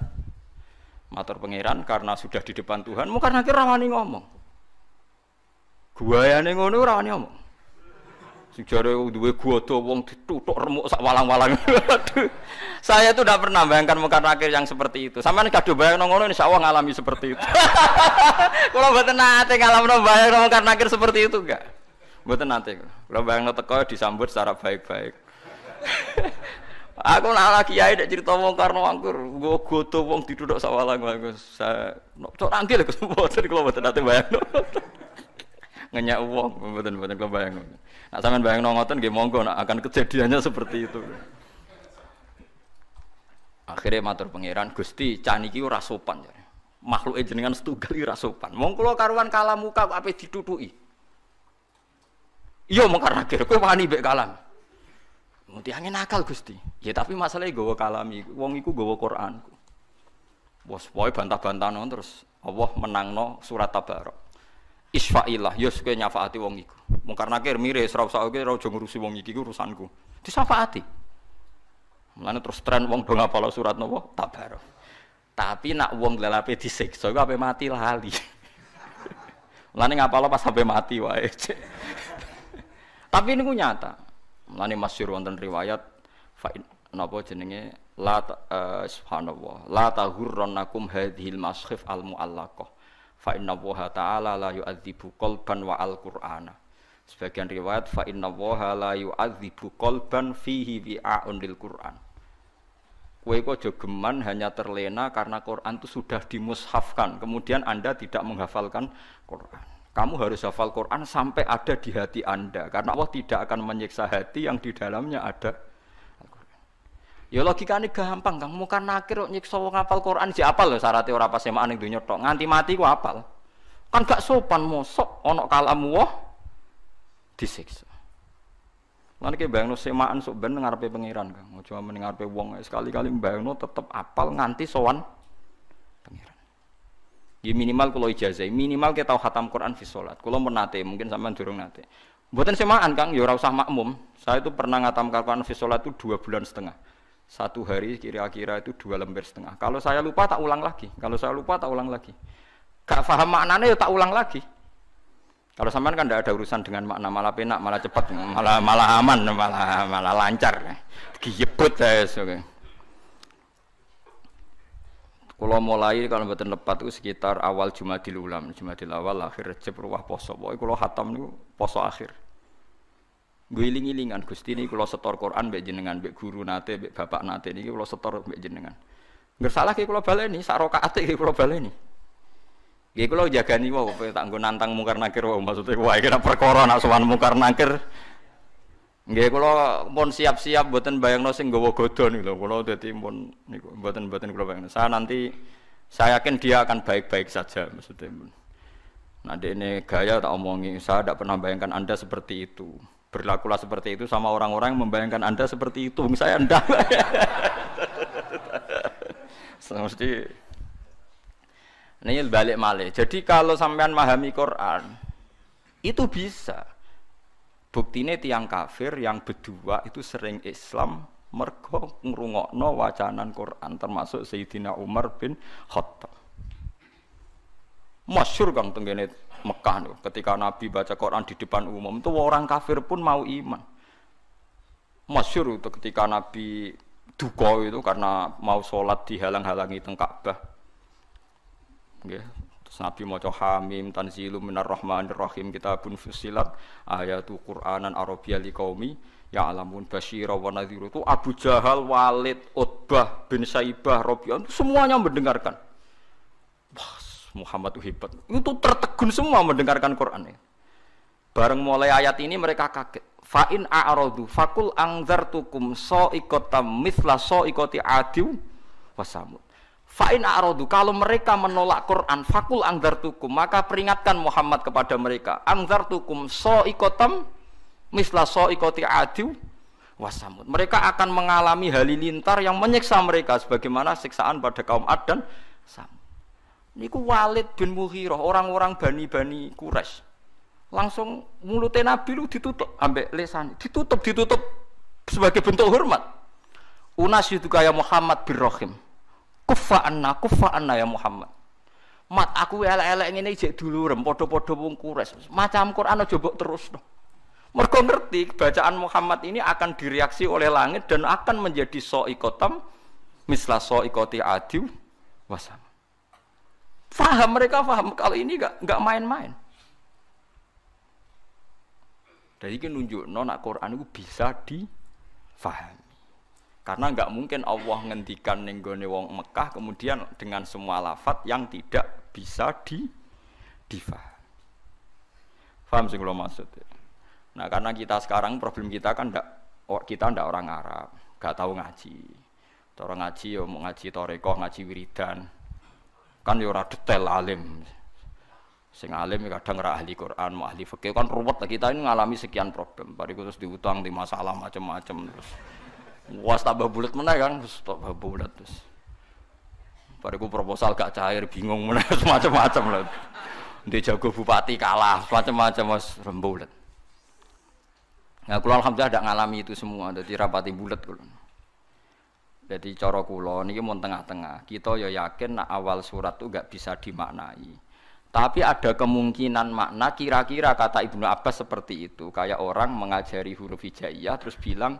Matur pangeran karena sudah di depan Tuhan, mungkar nakir rawani ngomong. Guayane ngono ora wani ngomong. Sing jare duwe godo wong dituthuk remuk sak walang-walang. Saya itu tidak pernah bayangkan mungkar nakir yang seperti itu. Sampeyan kadhe bayangno ngono insyaallah ngalami seperti itu. Kula mboten nate ngalamno bayangno mungkar nakir seperti itu enggak. Mboten nate. Kula bayangno teko disambut secara baik-baik. Aku nak kiai nek crita mungkar nakir, nggo godo wong dituthuk sak walang-walang. Saya cok nangkil kula mboten nate bayangno. Ngenyak wong mboten kula bayangno. Nak sampean bayangno ngoten nggih monggo nak akan kejadiannya seperti itu. Akhirnya matur pangeran, Gusti, can iki ora sopan ya. Makhluke jenengan setunggal ora sopan. Wong kula karuan kalam muka kok ape ditutuki. Iya mongkar nakir, kowe wani mbek kalam. Muti angin nakal Gusti. Ya tapi masalahnya gawa kalami, wong iku gawa Qur'anku. Bos pokoke bantah-bantahno terus Allah menangno surat Tabarok. Isfa'illah, ya kowe nyafaati wong iku. Mungkar nakir mire ora usah kowe ora aja ngurusi wong iki urusanku. Disafaati. Mulane terus tren wong do ngapal surat napa? Tabarok. Tapi nak wong lelape disiksa iku ape mati lali. Mulane ngapal pas sampai mati wae. Tapi niku nyata. Mulane masyhur wonten riwayat fa napa jenenge la subhanallah la tahurrannakum hadhil maskhif al muallaqah. Fa inna Allaha ta'ala la yu'adzibu qalban wa al-Qur'ana. Sebagian riwayat fa inna Allaha la yu'adzibu qalban fihi wi'a'un lil Qur'an. Kowe kok aja geman hanya terlena karena Quran itu sudah dimushafkan, kemudian Anda tidak menghafalkan Quran. Kamu harus hafal Quran sampai ada di hati Anda, karena Allah tidak akan menyiksa hati yang di dalamnya ada Al-Quran. Ya logikane gampang, Kang. Mungkar nakir kok nyiksa wong hafal Quran si apal lho syaratnya ora pas semaan ning donya tok. Nganti mati ku apal. Kan gak sopan mosok ana kalamu wah disiksa. Lan iki bayangno semaan sok ben ngarepe pangeran, Kang. Aja men ngarepe wong sekali-kali bayangno tetep apal nganti sowan pangeran. Ya minimal kula ijazah, minimal kita tahu khatam Quran fi salat. Kula menate, mungkin sampean durung nate. Mboten semaan, Kang, ya ora usah makmum. Saya itu pernah ngatam Quran fi salat itu 2,5 bulan. Satu hari kira-kira itu 2,5 lembar. Kalau saya lupa tak ulang lagi. Kalau saya lupa tak ulang lagi. Gak paham maknanya ya tak ulang lagi. Kalau sampean kan tidak ada urusan dengan makna, malah penak, malah cepat, malah aman, malah lancar. Giyebut saya okay. Kalau mulai kalau mboten lepat itu sekitar awal Jumadil Ulam, Jumadil awal akhir Rejab ruwah poso. Pokoke kula khatam niku poso akhir. Guling-gilingan Gusti niki kula setor Quran mbek jenengan, mbek guru nate, mbek bapak nate niki kula setor mbek jenengan. Ngersalah ki kula baleni, sak rakaat iki kula baleni. Nggih kula jagani wae tak nggo nantang mungkar nakir wae maksude wae kena perkara nak sowan mungkar nakir. Nggih kula pun siap-siap mboten bayangno sing nggawa godhon lho. Kula dadi pun niku mboten kula bayangno. Saya yakin dia akan baik-baik saja maksudnya. Nah ini gaya tak omongi, saya tidak pernah bayangkan Anda seperti itu. Berlakulah seperti itu sama orang-orang yang membayangkan Anda seperti itu. Saya enggak. Mesti ini balik malih. Jadi kalau sampean memahami Quran itu bisa. Buktine tiang kafir yang berdua itu sering Islam mergo ngrungokno wacanan Quran termasuk Sayyidina Umar bin Khattab. Masyhur Kang tenggene Mekah niku ketika Nabi baca Quran di depan umum itu orang kafir pun mau iman. Masyhur itu ketika Nabi duka itu karena mau sholat dihalang-halangi teng Ka'bah. Nggih. Nabi maca Hamim tanzilum minar rahmanir rahim kitabun fussilat ayatu Qur'anan arabiyya liqaumi ya'lamun basyira wa nadhiru itu Abu Jahal, Walid, Utbah bin Saibah, Rabi'ah semuanya mendengarkan. Wah, Muhammad itu hebat. Itu tertegun semua mendengarkan Quran. Bareng mulai ayat ini mereka kaget. Fa in a'radu faqul anzartukum sa'iqatam mithla sa'iqati 'adiw wa samud. Fa'in a'radu kalau mereka menolak Quran fakul angzartukum maka peringatkan Muhammad kepada mereka angzartukum so'ikotam misla so'ikoti adiw wasamud mereka akan mengalami halilintar yang menyiksa mereka sebagaimana siksaan pada kaum Ad dan Samud. Niku Walid bin Mughirah orang-orang Bani Quraisy Langsung mulutnya Nabi lu ditutup ambek lesan, ditutup sebagai bentuk hormat. Unasyidu kaya Muhammad birrohim. Kufa anna ya Muhammad. Mat aku elek-elek ngene jek dulurem padha-padha wong Quraisy. Macam Quran aja mbok terusno. Mergo ngerti bacaan Muhammad ini akan direaksi oleh langit dan akan menjadi soikotam misla soikoti adiw wasam. Mereka paham kalau ini enggak main-main. Jadi ini nunjukno nek Quran itu bisa difahami. Karena enggak mungkin Allah ngendikan ning gone wong Mekah kemudian dengan semua lafaz yang tidak bisa difahami. Paham sing kula maksud? Nah, karena kita sekarang problem kita kan kita ndak orang Arab, enggak tahu ngaji. Cara ngaji ya mau ngaji tarekoh, ngaji wiridan. Kan ya ora detail alim. Sing alim kadang ora ahli Quran, mau ahli fikih kan ruwet. Kita ini ngalami sekian problem. Bariku terus diutang di masalah macam-macam terus. Was tambah bulat meneh kan, terus tambah bulat terus. Bariku proposal gak cair, bingung meneh macam-macam lho. Ndek jago bupati kalah, macam-macam wis rembulet. Nah, kula alhamdulillah ndak ngalami itu semua, dadi rapati bulat kula. Jadi cara kula niki mun tengah-tengah. Kita ya yakin nek awal surat itu enggak bisa dimaknai. Tapi ada kemungkinan makna kira-kira kata Ibnu Abbas seperti itu. Kayak orang mengajari huruf hijaiyah terus bilang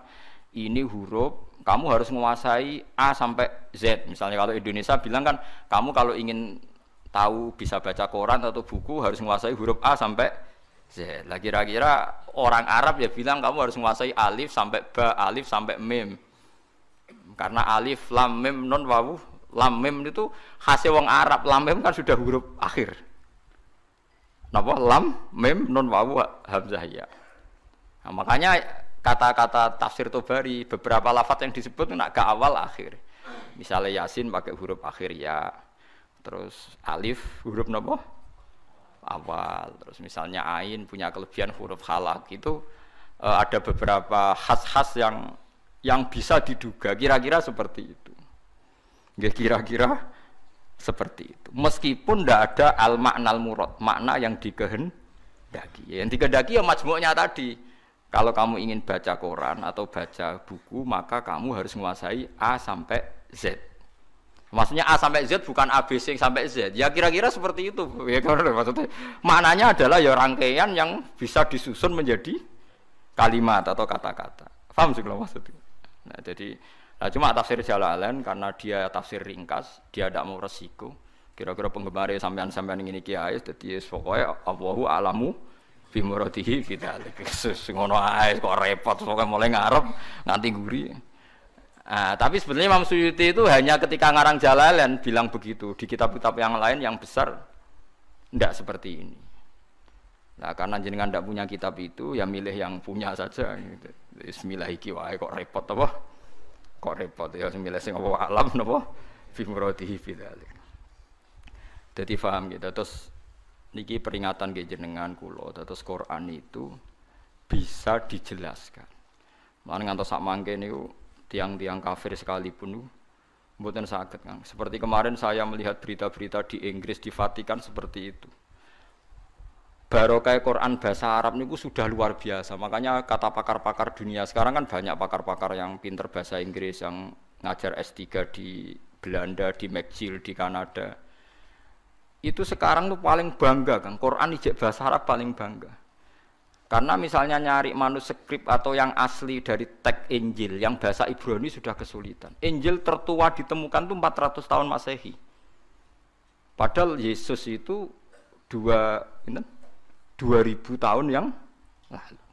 ini huruf kamu harus menguasai A sampai Z. Misalnya kalau Indonesia bilang kan kamu kalau ingin tahu bisa baca koran atau buku harus menguasai huruf A sampai Z. Lah kira-kira orang Arab ya bilang kamu harus menguasai alif sampai ba, alif sampai mim. Karena alif, lam, mim, nun, wawu, lam, mim itu khasnya wong Arab. Lam, mim kan sudah huruf akhir. Napa? Lam, mim, nun, wawu, hamzah ya. Nah, makanya kata-kata tafsir Tobari beberapa lafaz yang disebut nak ke awal akhir. Misalnya Yasin pakai huruf akhir ya. Terus alif huruf napa? Awal. Terus misalnya ain punya kelebihan huruf halak itu ada beberapa khas-khas yang bisa diduga kira-kira seperti itu. Ya kira-kira seperti itu. Meskipun tidak ada al-ma'nal murad, makna yang dikehendaki. Yang dikehendaki ya majmu'nya tadi. Kalau kamu ingin baca koran atau baca buku, maka kamu harus menguasai A sampai Z. Maksudnya A sampai Z bukan ABC sampai Z. Ya kira-kira seperti itu. Ya maksudnya maknanya adalah ya rangkaian yang bisa disusun menjadi kalimat atau kata-kata. Paham sih kalau maksudnya? Nah, jadi cuma tafsir Jalalain karena dia tafsir ringkas, dia tidak mau resiko. Kira-kira penggemar sampean-sampean ini kiai, jadi pokoknya Allahu a'lamu bimuradihi bidzalik. Ngono ae kok repot pokoke mulai ngarep nganti guri. Tapi sebenarnya Imam Suyuti itu hanya ketika ngarang Jalalain bilang begitu. Di kitab-kitab yang lain yang besar tidak seperti ini. Nah, karena jenengan tidak punya kitab itu, ya milih yang punya saja. Gitu. Bismillah iki wae kok repot apa? Kok repot ya milih sing apa alam napa? Bimuradihi bidzalik. Dadi paham gitu. Terus niki peringatan nggih jenengan kula, terus Quran itu bisa dijelaskan. Lan ngantos sak mangke niku tiang-tiang kafir sekalipun mboten saged Kang. Seperti kemarin saya melihat berita-berita di Inggris di Vatikan seperti itu. Barokah Quran bahasa Arab niku sudah luar biasa. Makanya kata pakar-pakar dunia sekarang kan banyak pakar-pakar yang pinter bahasa Inggris yang ngajar S3 di Belanda, di McGill di Kanada. Itu sekarang tuh paling bangga kan, Quran ijek bahasa Arab paling bangga. Karena misalnya nyari manuskrip atau yang asli dari teks Injil yang bahasa Ibrani sudah kesulitan. Injil tertua ditemukan tuh 400 tahun Masehi. Padahal Yesus itu 2000 tahun yang lalu.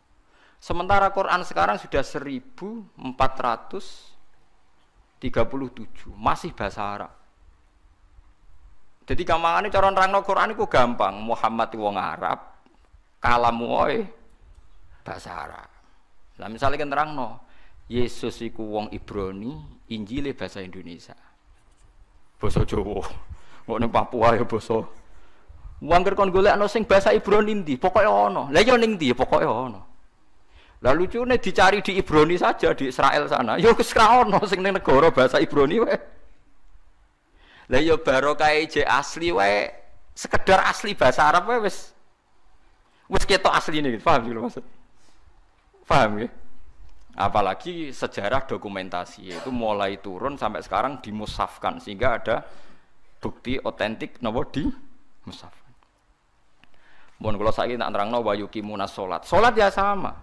Sementara Quran sekarang sudah 1437, masih bahasa Arab. Jadi gampangane cara nerangno Quran iku gampang. Muhammad wong Arab, kalamu wae bahasa Arab. Lah misale kan nerangno Yesus iku wong Ibrani, Injile bahasa Indonesia. Basa Jawa. Kok ning Papua ya basa. Wong kon golekno sing bahasa Ibrani ndi? Pokoke ana. Lah ya ning ndi? Pokoke ana. Lah lucune dicari di Ibrani saja di Israel sana. Ya wis ra ono sing ning negara bahasa Ibrani wae. Lah ya barokah je asli wae, sekedar asli bahasa Arab wae Wis ketok asline, paham sih maksud? Paham ya? Apalagi sejarah dokumentasi itu mulai turun sampai sekarang dimusafkan sehingga ada bukti otentik napa di musafkan. Mun kula saiki tak nerangno wa yuqimuna salat. Salat ya sama.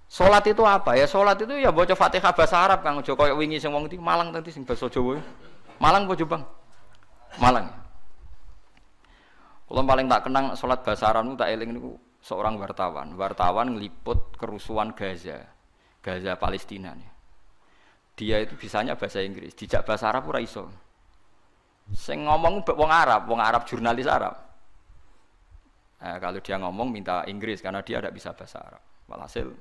Salat itu apa? Ya salat itu ya baca Fatihah bahasa Arab Kang, aja koyo wingi sing wong iki Malang tadi sing basa Jawa. Malang apa Jombang? Malang. Kula paling tak kenang salat bahasa Arab niku tak eling niku seorang wartawan ngeliput kerusuhan Gaza Palestina nih. Dia itu bisanya bahasa Inggris, dijak bahasa Arab ora iso. Sing ngomong wong Arab jurnalis Arab. Nah, kalau dia ngomong minta Inggris karena dia tidak bisa bahasa Arab. Walhasil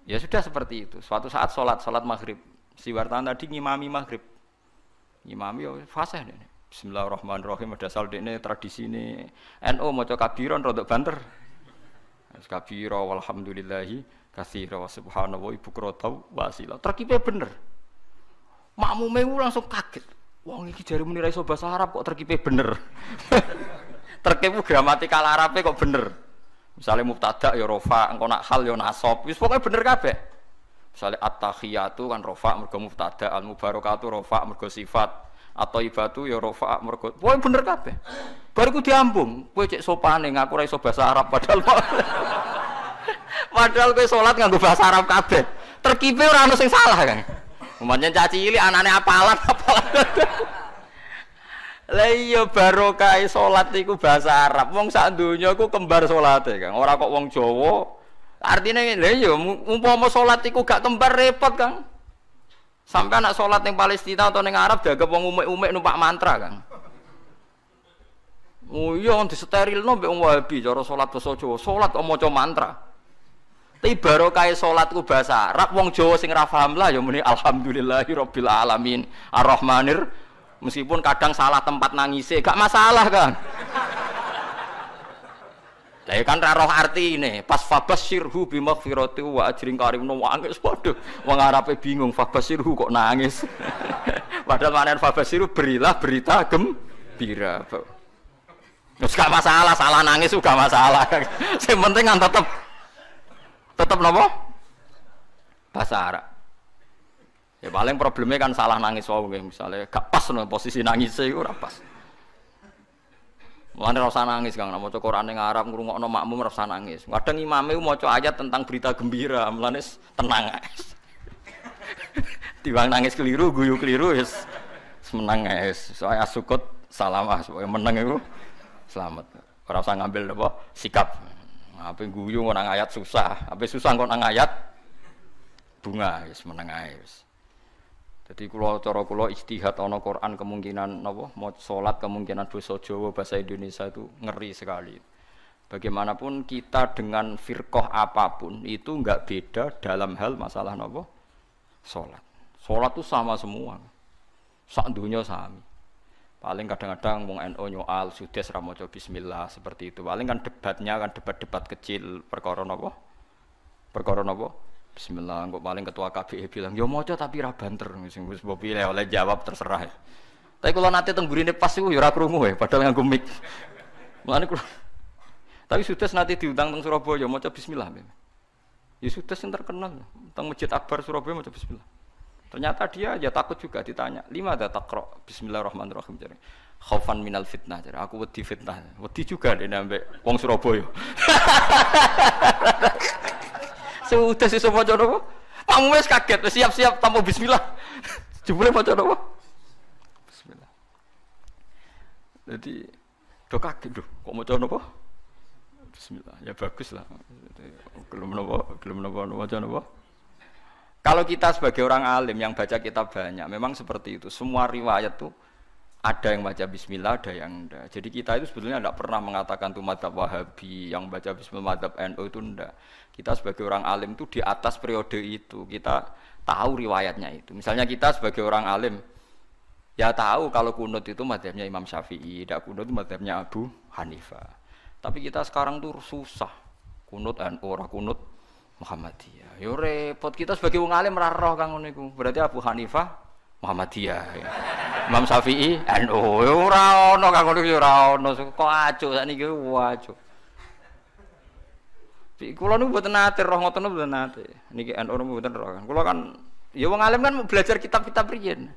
ya sudah seperti itu. Suatu saat salat maghrib, si wartawan tadi ngimami maghrib. Ngimami ya fasih deh. Bismillahirrahmanirrahim, ada asal dene tradisi ini NU maca kabiron rodok banter. Kabira walhamdulillahi katsira wa subhanallah ibu krotau wasila. Terkipe bener. Makmume langsung kaget. Wong iki jare muni ra iso bahasa Arab kok terkipe bener. Terkipe gramatikal Arabe kok bener. Misale mubtada ya rafa, engko nak hal ya nasab. Wis pokoke bener kabeh. Misale at-tahiyatu kan rafa mergo mubtada, al-mubarakatu rafa mergo sifat, atau ibatu ya rafa mergo. Pokoke bener kabeh. Baru ku diambung, kowe cek sopane ngaku ra iso bahasa Arab padahal kowe salat nganggo bahasa Arab kabeh. Terkipe ora ono sing salah kan. Umpamane caci cilik anane apalan. Lah iya barokah salat iku bahasa Arab. Wong sak donya iku kembar salate, Kang. Ora kok wong Jawa. Artine lha iya umpama salat iku gak kembar repot, Kang. Sampai anak salat ning Palestina atau ning Arab dianggap wong umek-umek numpak mantra, Kang. Oh iya disterilno mbek wong Wahabi cara salat basa Jawa. Salat kok maca mantra. Tapi barokah salatku bahasa Arab wong Jawa sing ra paham lah ya muni alhamdulillahirabbil alamin arrahmanir. Meskipun kadang salah tempat nangise gak masalah kan. Lah kan ra roh artine pas fabasyirhu bimaghfirati wa ajrin karim nangis padha wong Arabe bingung fabasyirhu kok nangis. Padahal maknane fabasyirhu berilah berita gembira. Terus gak masalah, salah nangis juga masalah. Yang penting kan tetap napa? Bahasa Arab. Ya paling problemnya kan salah nangis wae misalnya gak pas no, posisi nangisnya itu ora pas. Mulane ora usah nangis Kang, nek maca Quran ning Arab ngrungokno makmum ora usah nangis. Kadang imame maca ayat tentang berita gembira, mulane tenang ae. Timbang nangis keliru, guyu keliru wis menang ae. Soale asukut salamah, supaya menang iku selamat. Ora usah ngambil apa sikap. Ape guyu nang ayat susah, ape susah nang ayat bunga wis meneng ae wis. Dadi kula cara kula ijtihad ana Quran kemungkinan napa maca salat kemungkinan basa Jawa bahasa Indonesia itu ngeri sekali. Bagaimanapun kita dengan firqah apapun itu enggak beda dalam hal masalah napa salat. Salat itu sama semua. Sak dunya sami. Paling kadang-kadang wong NU nyoal sudes ra maca bismillah seperti itu. Paling kan debatnya kan debat-debat kecil perkara napa? Perkara napa? Bismillah, kok paling ketua KBI bilang, "Ya maca tapi ra banter." Sing wis mbok pilih oleh jawab terserah. Tapi kula nate teng gurine pas iku ya ora krungu padahal nganggo mic. Mulane kula tapi sudes nate diundang teng Surabaya maca bismillah. Ya sudes sing terkenal teng Masjid Akbar Surabaya maca bismillah. Ternyata dia ya takut juga ditanya, "Lima ada taqra bismillahirrahmanirrahim." Jare, "Khaufan minal fitnah." Jare, "Aku wedi fitnah." Wedi juga dene ambek wong Surabaya. Sudah sesuk maca napa? Kamu wis kaget, siap-siap tanpa bismillah. Jebule maca napa? Bismillah. Jadi do kaget do, kok maca napa? Bismillah. Ya bagus lah. Gelem napa maca napa? Kalau kita sebagai orang alim yang baca kitab banyak, memang seperti itu. Semua riwayat tuh ada yang baca bismillah, ada yang enggak. Jadi kita itu sebetulnya tidak pernah mengatakan itu madzhab Wahabi, yang baca bismillah madzhab NU itu enggak. Kita sebagai orang alim itu di atas periode itu, kita tahu riwayatnya itu. Misalnya kita sebagai orang alim, ya tahu kalau kunut itu madzhabnya Imam Syafi'i, tidak kunut itu madzhabnya Abu Hanifah. Tapi kita sekarang tuh susah, kunut NU, ora kunut Muhammadiyah. Yo repot, kita sebagai orang alim ora roh kang ngono iku. Berarti Abu Hanifah Muhammadiyah. Ya. Imam Syafi'i ora ono kang ngono iki ora ono. Kok acuh sakniki acuh. Kula niku mboten nate roh ngoten niku mboten nate. Niki NU mboten roh kan. Kula kan ya wong alim kan belajar kitab-kitab riyen.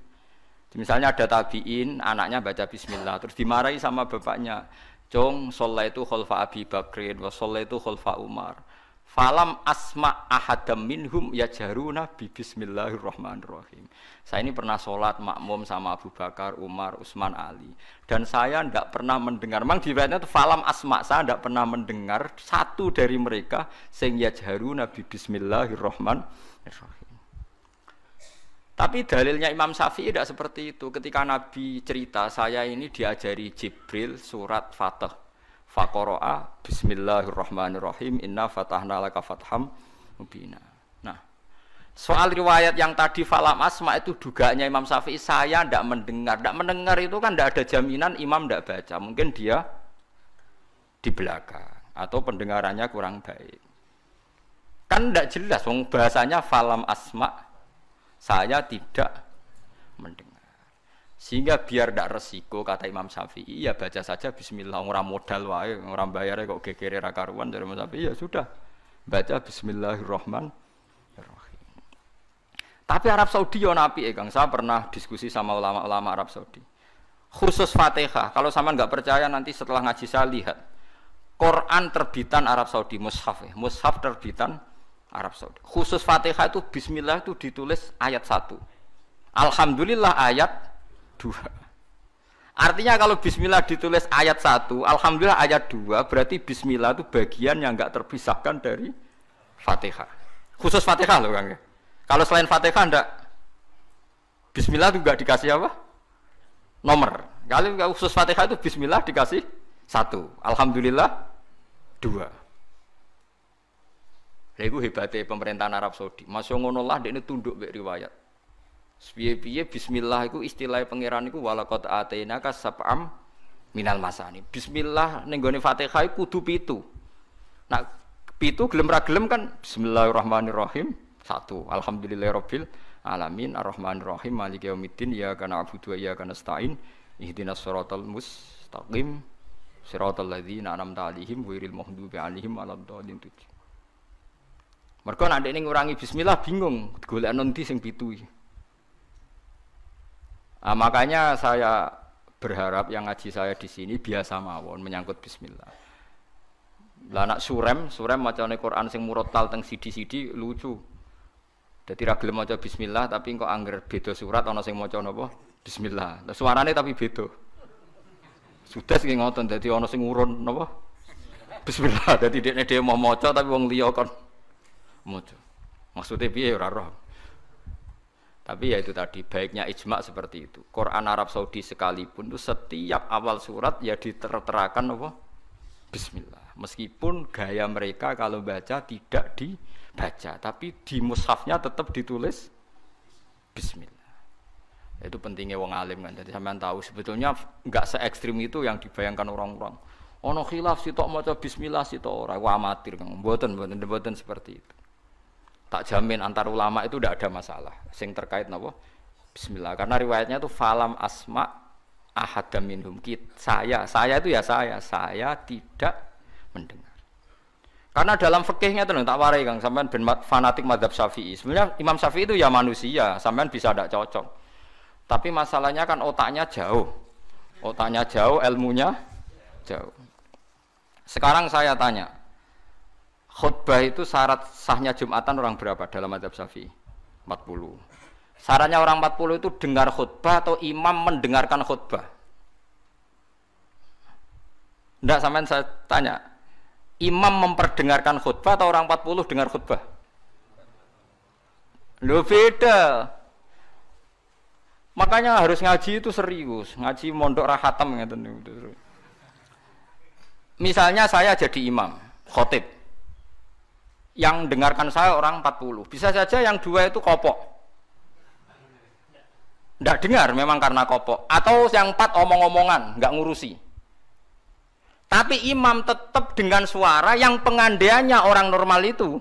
Misalnya ada tabiin, anaknya baca bismillah terus dimarahi sama bapaknya. Cung, shallaitu khalfa Abi Bakrin wa shallaitu khalfa Umar. Falam asma ahadam minhum yajharuna bi bismillahirrahmanirrahim. Saya ini pernah sholat makmum sama Abu Bakar, Umar, Utsman, Ali. Dan saya tidak pernah mendengar, memang di riwayatnya itu falam asma, saya tidak pernah mendengar satu dari mereka sing yajharuna bi bismillahirrahmanirrahim. Tapi dalilnya Imam Syafi'i tidak seperti itu. Ketika Nabi cerita, saya ini diajari Jibril surat Fatah. Faqara'a bismillahirrahmanirrahim inna fatahna laka fatham mubina. Nah, soal riwayat yang tadi falam asma itu dugaannya Imam Syafi'i, saya tidak mendengar. Tidak mendengar itu kan tidak ada jaminan imam tidak baca. Mungkin dia di belakang atau pendengarannya kurang baik. Kan tidak jelas, bahasanya falam asma, saya tidak mendengar. Sehingga biar tidak resiko, kata Imam Syafi'i, ya baca saja bismillah, orang modal wae, orang bayar kok gegere ra karuan dari Imam Syafi'i, ya sudah. Baca bismillahirrahmanirrahim. Tapi Arab Saudi yo napi Kang, saya pernah diskusi sama ulama-ulama Arab Saudi. Khusus Fatihah, kalau sampean enggak percaya nanti setelah ngaji saya lihat. Quran terbitan Arab Saudi, mushaf ya. Mushaf terbitan Arab Saudi. Khusus Fatihah itu bismillah itu ditulis ayat 1. Alhamdulillah ayat 2. Artinya kalau bismillah ditulis ayat 1, alhamdulillah ayat 2, berarti bismillah itu bagian yang enggak terpisahkan dari Fatihah. Khusus Fatihah loh Kang. Kalau selain Fatihah enggak bismillah juga dikasih apa? Nomor. Kalau khusus Fatihah itu bismillah dikasih 1, alhamdulillah 2. Iku hebatnya pemerintahan Arab Saudi. Masya ngono lah dekne tunduk mek riwayat. Piye-piye bismillah iku istilah pangeran iku walaqad atainaka sab'am minal masani. Bismillah ning gone Fatihah iku kudu 7. Nah, 7 gelem ra gelem kan bismillahirrahmanirrahim 1. Alhamdulillahirabbil alamin arrahmanirrahim maliki yaumiddin iyyaka na'budu wa iyyaka nasta'in ihdinas siratal mustaqim siratal ladzina an'amta 'alaihim ghairil maghdubi 'alaihim waladdallin. Mereka nanti ini ngurangi bismillah bingung golek nanti sing 7. Nah, makanya saya berharap yang ngaji saya di sini biasa mawon menyangkut bismillah. Lah nak surem macane Quran sing murattal teng sidi-sidi lucu. Dadi ra gelem maca bismillah tapi kok angger beda surat ana sing maca napa bismillah. Lah suarane tapi beda. Sudah sing ngoten dadi ana sing urun napa bismillah. Dadi dekne dhewe mau maca tapi wong liya kon maca. Maksudnya piye ora roh. Tapi ya itu tadi baiknya ijma seperti itu. Quran Arab Saudi sekalipun itu setiap awal surat ya diterterakan apa? Bismillah. Meskipun gaya mereka kalau baca tidak dibaca, tapi di mushafnya tetap ditulis Bismillah. Itu pentingnya wong alim kan. Jadi sampean tahu sebetulnya enggak se ekstrim itu yang dibayangkan orang-orang. Ono khilaf sitok maca bismillah sitok ora, amatir kan. Mboten seperti itu. Tak jamin antar ulama itu tidak ada masalah. Sing terkait napa? Bismillah. Karena riwayatnya itu falam asma ahadam minhum. Saya itu ya saya tidak mendengar. Karena dalam fikihnya itu tak warai Kang, sampean ben fanatik mazhab Syafi'i. Sebenarnya Imam Syafi'i itu ya manusia, sampean bisa tidak cocok. Tapi masalahnya kan otaknya jauh. Otaknya jauh, ilmunya jauh. Sekarang saya tanya, khutbah itu syarat sahnya Jumatan orang berapa dalam mazhab Syafi'i? 40. Syaratnya orang 40 itu dengar khutbah atau imam mendengarkan khutbah? Tidak, sampean saya tanya. Imam memperdengarkan khutbah atau orang 40 dengar khutbah? Loh beda. Makanya harus ngaji itu serius. Ngaji mondok rahatam ngeten niku. Misalnya saya jadi imam, khotib. Yang dengarkan saya orang 40. Bisa saja yang 2 itu kopok. Tidak dengar memang karena kopok. Atau yang 4 omong-omongan, nggak ngurusi. Tapi imam tetap dengan suara yang pengandaiannya orang normal itu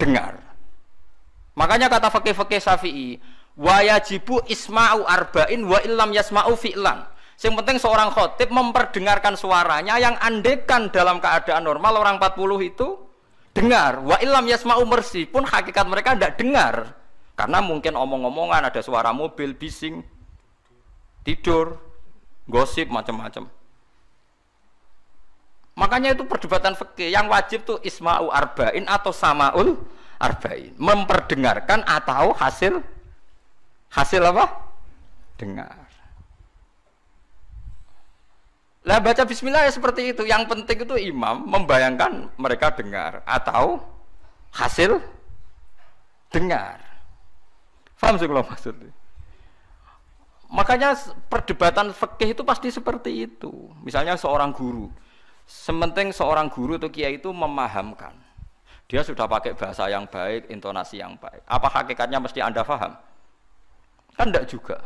dengar. Makanya kata fikih-fikih Syafi'i, wa yajibu isma'u arba'in wa illam yasma'u fi'lan. Yang penting seorang khotib memperdengarkan suaranya yang andekan dalam keadaan normal orang 40 itu dengar. Wa illam yasma'u mersi pun hakikat mereka tidak dengar. Karena mungkin omong-omongan, ada suara mobil, bising, tidur, gosip, macam-macam. Makanya itu perdebatan fikih. Yang wajib tuh isma'u arba'in atau sama'ul arba'in. Memperdengarkan atau hasil apa? Dengar. Lah baca bismillah ya seperti itu. Yang penting itu imam membayangkan mereka dengar atau hasil dengar. Paham sih kalau maksudnya? Makanya perdebatan fikih itu pasti seperti itu. Misalnya seorang guru, sementing seorang guru atau kiai itu memahamkan. Dia sudah pakai bahasa yang baik, intonasi yang baik. Apa hakikatnya mesti Anda paham? Kan enggak juga.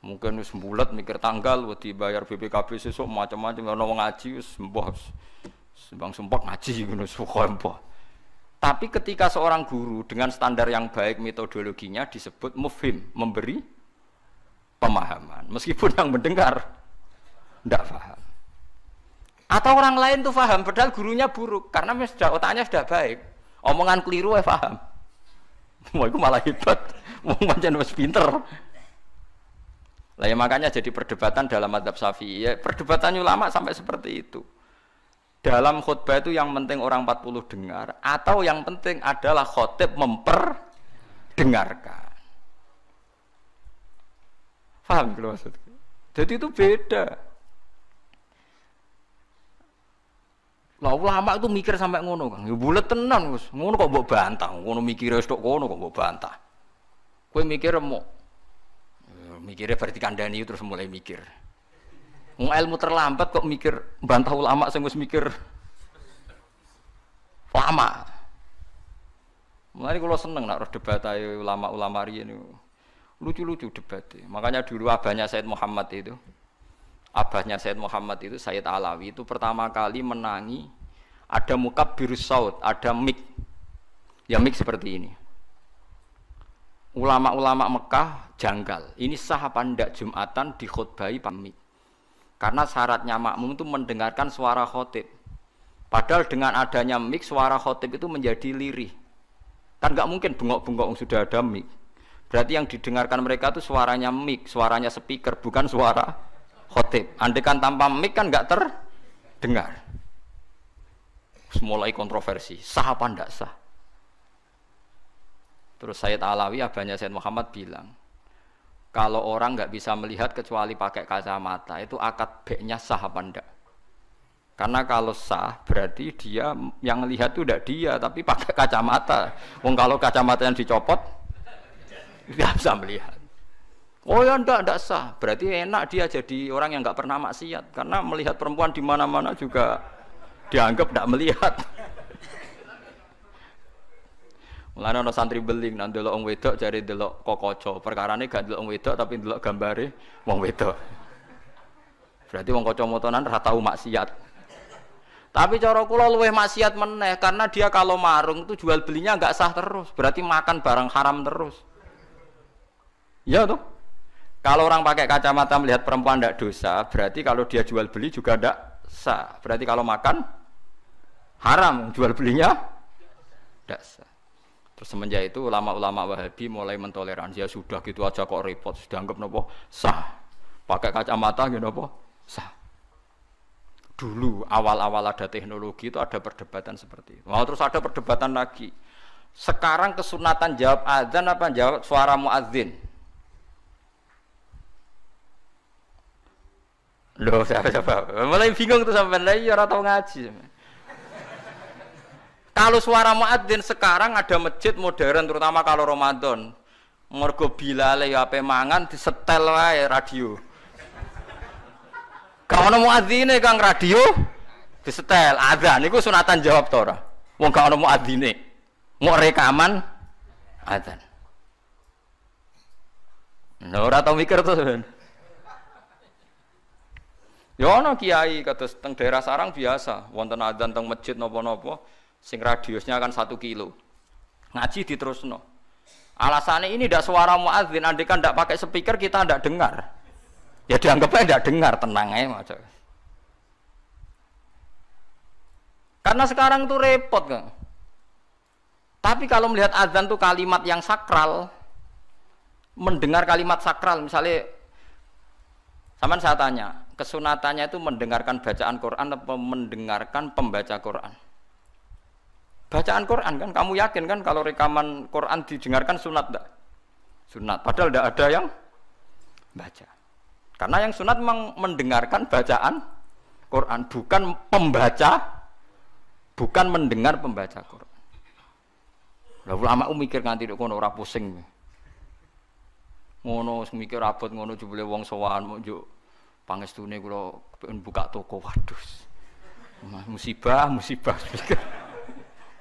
Mungkin wis bulet mikir tanggal, wedi bayar BPKB sesuk macam-macam ono ngaji wis mbah sembang sumpah ngaji ngono sumpah. Tapi ketika seorang guru dengan standar yang baik metodologinya disebut mufhim, memberi pemahaman. Meskipun yang mendengar tidak paham. Atau orang lain tuh paham, padahal gurunya buruk. Karena sudah otaknya sudah baik. Omongan keliru paham. Wah itu malah hebat. Wong pancen wis pinter. Lah ya makanya jadi perdebatan dalam mazhab Syafi'i. Ya, perdebatan ulama sampai seperti itu. Dalam khutbah itu yang penting orang 40 dengar atau yang penting adalah khotib memperdengarkan. Paham kalau maksudnya? Jadi itu beda. Lah ulama itu mikir sampai ngono Kang. Ya bulet tenan Gus. Ngono kok mbok bantah. Ngono mikire wis tok kono kok mbok bantah. Kowe mikir mau mikirnya berarti kandani terus mulai mikir. Ilmu terlambat kok mikir bantah ulama sing wis mikir lama. Mulane kula seneng nek debat ae ulama-ulama riyen niku. Lucu-lucu debatnya. Makanya dulu abahnya Said Muhammad itu Said Alawi itu pertama kali menangi ada mukabbirus saut, ada mik. Ya mik seperti ini. Ulama-ulama Mekah janggal. Ini sah apa ndak Jumatan dikhutbahi pamik. Karena syaratnya makmum itu mendengarkan suara khotib. Padahal dengan adanya mik suara khotib itu menjadi lirih. Kan nggak mungkin bengok-bengok sudah ada mik. Berarti yang didengarkan mereka itu suaranya mik, suaranya speaker, bukan suara khotib. Andaikan tanpa mik kan nggak terdengar. Mulai kontroversi, sah apa ndak sah? Terus Sayyid Alawi, abahnya Sayyid Muhammad bilang, kalau orang nggak bisa melihat kecuali pakai kacamata, itu akad B-nya sah apa enggak? Karena kalau sah, berarti dia yang lihat itu tidak dia, tapi pakai kacamata. Wong kalau kacamata yang dicopot, nggak bisa melihat. Oh ya enggak sah. Berarti enak dia jadi orang yang nggak pernah maksiat, karena melihat perempuan di mana-mana juga dianggap tidak melihat. Mulane ana santri beling nang delok wong wedok jare delok kokoco. Perkarane gak delok wong wedok tapi delok gambare wong wedok. Berarti wong kacamataan ora tau maksiat. Tapi cara kula luwih maksiat meneh karena dia kalau marung itu jual belinya enggak sah terus. Berarti makan barang haram terus. Iya toh? Kalau orang pakai kacamata melihat perempuan tidak dosa, berarti kalau dia jual beli juga tidak sah. Berarti kalau makan haram, jual belinya tidak sah. Terus semenjak itu ulama-ulama Wahabi mulai mentoleransi, ya sudah gitu aja kok repot, sudah anggap nopo sah. Pakai kacamata gitu nopo sah. Dulu awal-awal ada teknologi itu ada perdebatan seperti itu. Terus ada perdebatan lagi. Sekarang kesunatan jawab azan apa jawab suara muadzin? Loh, siapa? Mulai bingung tuh sampai lagi orang tahu ngaji. Kalau suara muadzin sekarang ada masjid modern terutama kalau Ramadan. Mergo bilale ya ape mangan disetel wae radio. Kalau ono muadzine Kang radio disetel azan niku sunatan jawab to ora? Wong gak ono muadzine. Mau rekaman azan. Nah, ora tau mikir to. Ya ono kiai kados teng daerah Sarang biasa, wonten azan teng masjid napa-napa sing radiusnya kan 1 kilo. Ngaji diterusno. Alasannya ini tidak suara muadzin, andai kan tidak pakai speaker kita tidak dengar. Ya dianggapnya tidak dengar, tenang aja. Karena sekarang tuh repot, Kang. Tapi kalau melihat azan tuh kalimat yang sakral, mendengar kalimat sakral, misalnya, sampean saya tanya, kesunatannya itu mendengarkan bacaan Quran atau mendengarkan pembaca Quran? Bacaan Quran kan, kamu yakin kan kalau rekaman Quran didengarkan sunat enggak? Sunat, padahal tidak ada yang baca. Karena yang sunat memang mendengarkan bacaan Quran, bukan pembaca, bukan mendengar pembaca Quran. Lah ulama mikir nganti kono ora pusing. Ngono mikir abot ngono jebule wong sowan mau njuk pangestune kula pengen buka toko. Waduh. Musibah.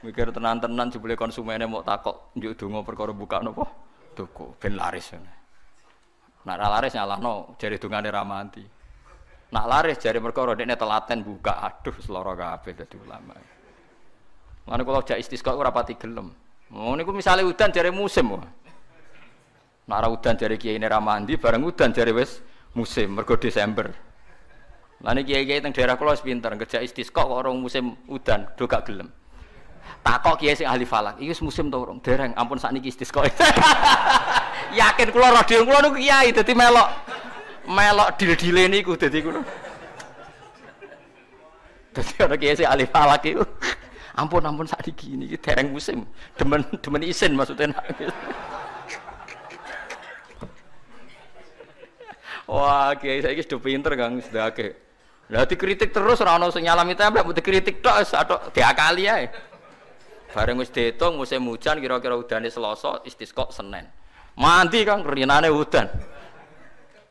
Mikir tenan-tenan jebule konsumene mau takok njuk donga perkara buka napa toko ben laris. Nak ra laris nyalahno jare dongane ra mati. Nak laris jare perkara dekne telaten buka. Aduh seloro kabeh dadi ulama. Mane kula jak istisqa ora pati gelem. Oh niku misale udan jare musim. Nak ra udan jare kiyaine ra mandi, bareng udan jare wis musim mergo Desember. Lah niki kiai-kiai teng daerah kula wis pinter, kerja istisqa kok orang musim udan do gak gelem. Takok kiai sing ahli falak, iki wis musim to urung? Dereng, ampun sakniki istisqa. Yakin kula radio kula niku kiai dadi melok dil-dile niku dadi kula. Dadi ana kiai sing ahli falak iku. Ampun sakniki niki dereng musim. Demen isin maksudnya. Wah, kiai saiki sudah pinter Kang, sudah akeh. Lah dikritik terus ora ono sing nyalami templek, mbok dikritik tok atok diakali ae. Bareng wis diitung musim hujan kira-kira udane Selasa, istisqa Senin. Mandi Kang rinane udan.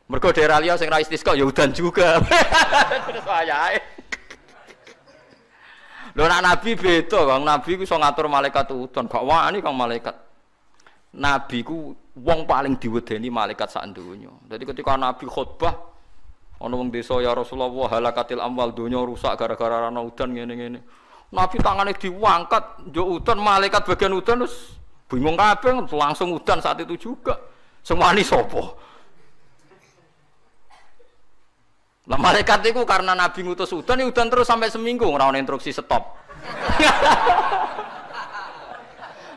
Mergo daerah liya sing ra istisqa ya udan juga. Terus wayahe. Lho nek nabi beda Kang, nabi ku iso ngatur malaikat udan, gak wani Kang malaikat. Nabi ku wong paling diwedeni malaikat sak donya. Dadi ketika nabi khutbah ana wong desa ya Rasulullah halakatil amwal donya rusak gara-gara ana udan ngene-ngene. Nabi tangane diangkat njuk udan malaikat bagian udan terus bingung kabeh langsung udan saat itu juga. Sing wani sapa? Lah malaikat iku karena nabi ngutus udan ya udan terus sampai seminggu ora ana instruksi stop.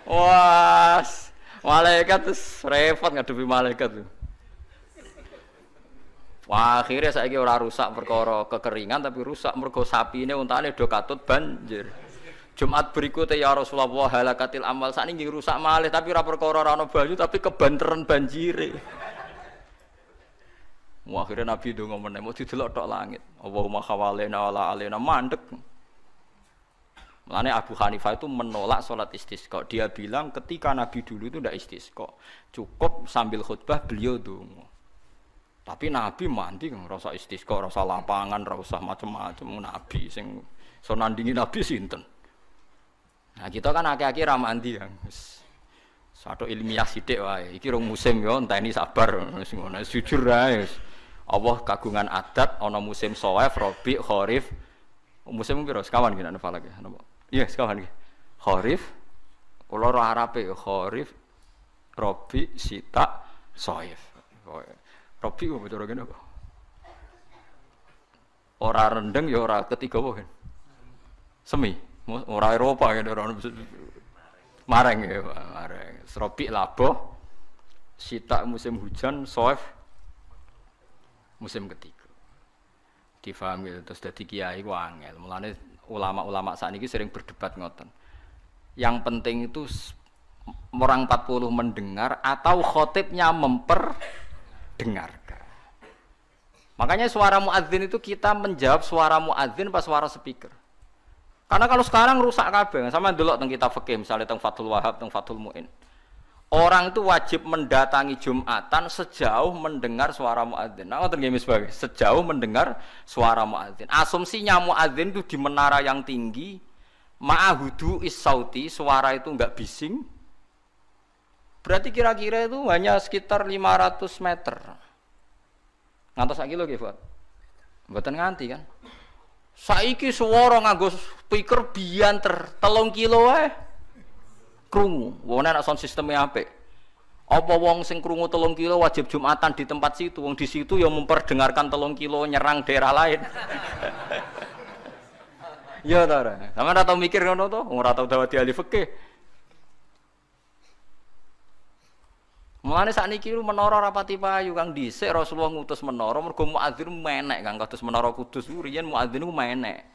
Wah, malaikat terus repot ngadepi malaikat tuh. Wah, akhirnya saiki ora rusak perkara kekeringan tapi rusak mergo sapine untane do katut banjir. Jumat berikutnya ya Rasulullah halakatil amal sakniki rusak malih tapi ora perkara ora ana banyu tapi kebanteran banjire. Wah, akhirnya Nabi ndonga meneh mau didelok tok langit. Allahumma khawalena wala alena mandek. Mulane Abu Hanifah itu menolak sholat istisqa. Dia bilang ketika Nabi dulu itu tidak istisqa. Cukup sambil khutbah beliau donga. Tapi Nabi mandi kan rasa istisqa, rasa lapangan, rasa macam-macam Nabi sing so nandingi Nabi sinten. Nah, kita kan akeh-akeh ra mandi kan. Satu ilmiah sithik wae. Iki rong musim yo enteni sabar wis ngono. Jujur ae. Allah kagungan adat ana musim Shawaif, Rabi, Kharif. Musim piro? Sekawan iki nek falak ya. Napa? Iya, sekawan iki. Kharif. Kula ora Arabe ya, Kharif, Rabi, Sita, Shawaif. Rabi kok cara kene apa? Ora rendeng ya ora ketiga apa kan? Semi. Ora Eropa kan ora mareng ya, mareng. Rabi labuh. Sita musim hujan, Shawaif musim ketiga. Difahami terus dadi kiai ku angel. Mulane ulama-ulama sakniki sering berdebat ngoten. Yang penting itu orang 40 mendengar atau khotibnya memperdengarkan. Makanya suara muadzin itu kita menjawab suara muadzin pas suara speaker. Karena kalau sekarang rusak kabeh. Sama ndelok teng kitab fikih misalnya teng Fathul Wahhab, teng Fathul Muin. Orang itu wajib mendatangi Jumatan sejauh mendengar suara muadzin. Nah, ngoten nggih misbah. Sejauh mendengar suara muadzin. Asumsinya muadzin itu di menara yang tinggi, ma'ahudu is-sauti, suara itu enggak bising. Berarti kira-kira itu hanya sekitar 500 meter. Ngantos sak kilo nggih, Pak? Mboten nganti kan. Saiki swara nganggo speaker bianter 3 kilo wae. Krungu, wong nek sound sistemnya apik. Apa wong sing krungu 3 kilo wajib Jumatan di tempat situ, wong di situ yang memperdengarkan 3 kilo nyerang daerah lain. Ya ta ora. Sampeyan ora tau mikir ngono to? Ora tau dawati ahli fikih. Mulane sakniki menara rapati payu Kang dhisik Rasulullah ngutus menara mergo muadzin menek Kang kados menara Kudus riyen muadzin ku menek.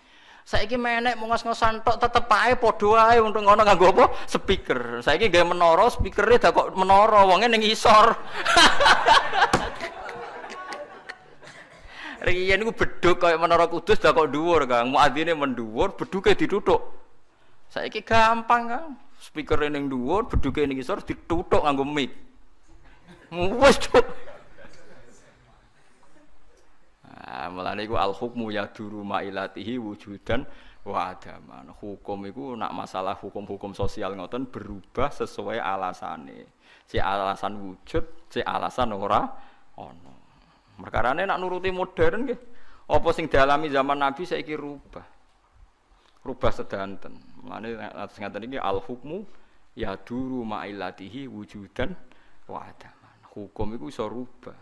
Saiki menek ngos-ngosan tok tetep ae padha ae untuk ngono nganggo apa? Speaker. Saiki gawe menara speakere dak kok menara wonge ning isor. Riyen niku bedhug kaya menara Kudus dak kok dhuwur Kang. Muadzine mendhuwur, bedhuke dituthuk. Saiki gampang Kang. Speakere ning dhuwur, bedhuke ning isor dituthuk nganggo mic. Wes cuk. Mulane iku al hukmu yaduru mailatihi wujudan wa adaman. Hukum iku nak masalah hukum-hukum sosial ngoten berubah sesuai alasane. Si alasan wujud, si alasan ora ana. Perkarane nak nuruti modern nggih. Apa sing dialami zaman Nabi saiki rubah. Rubah sedanten. Mulane atus ngaten iki al hukmu yaduru mailatihi wujudan wa adaman. Hukum itu bisa rubah.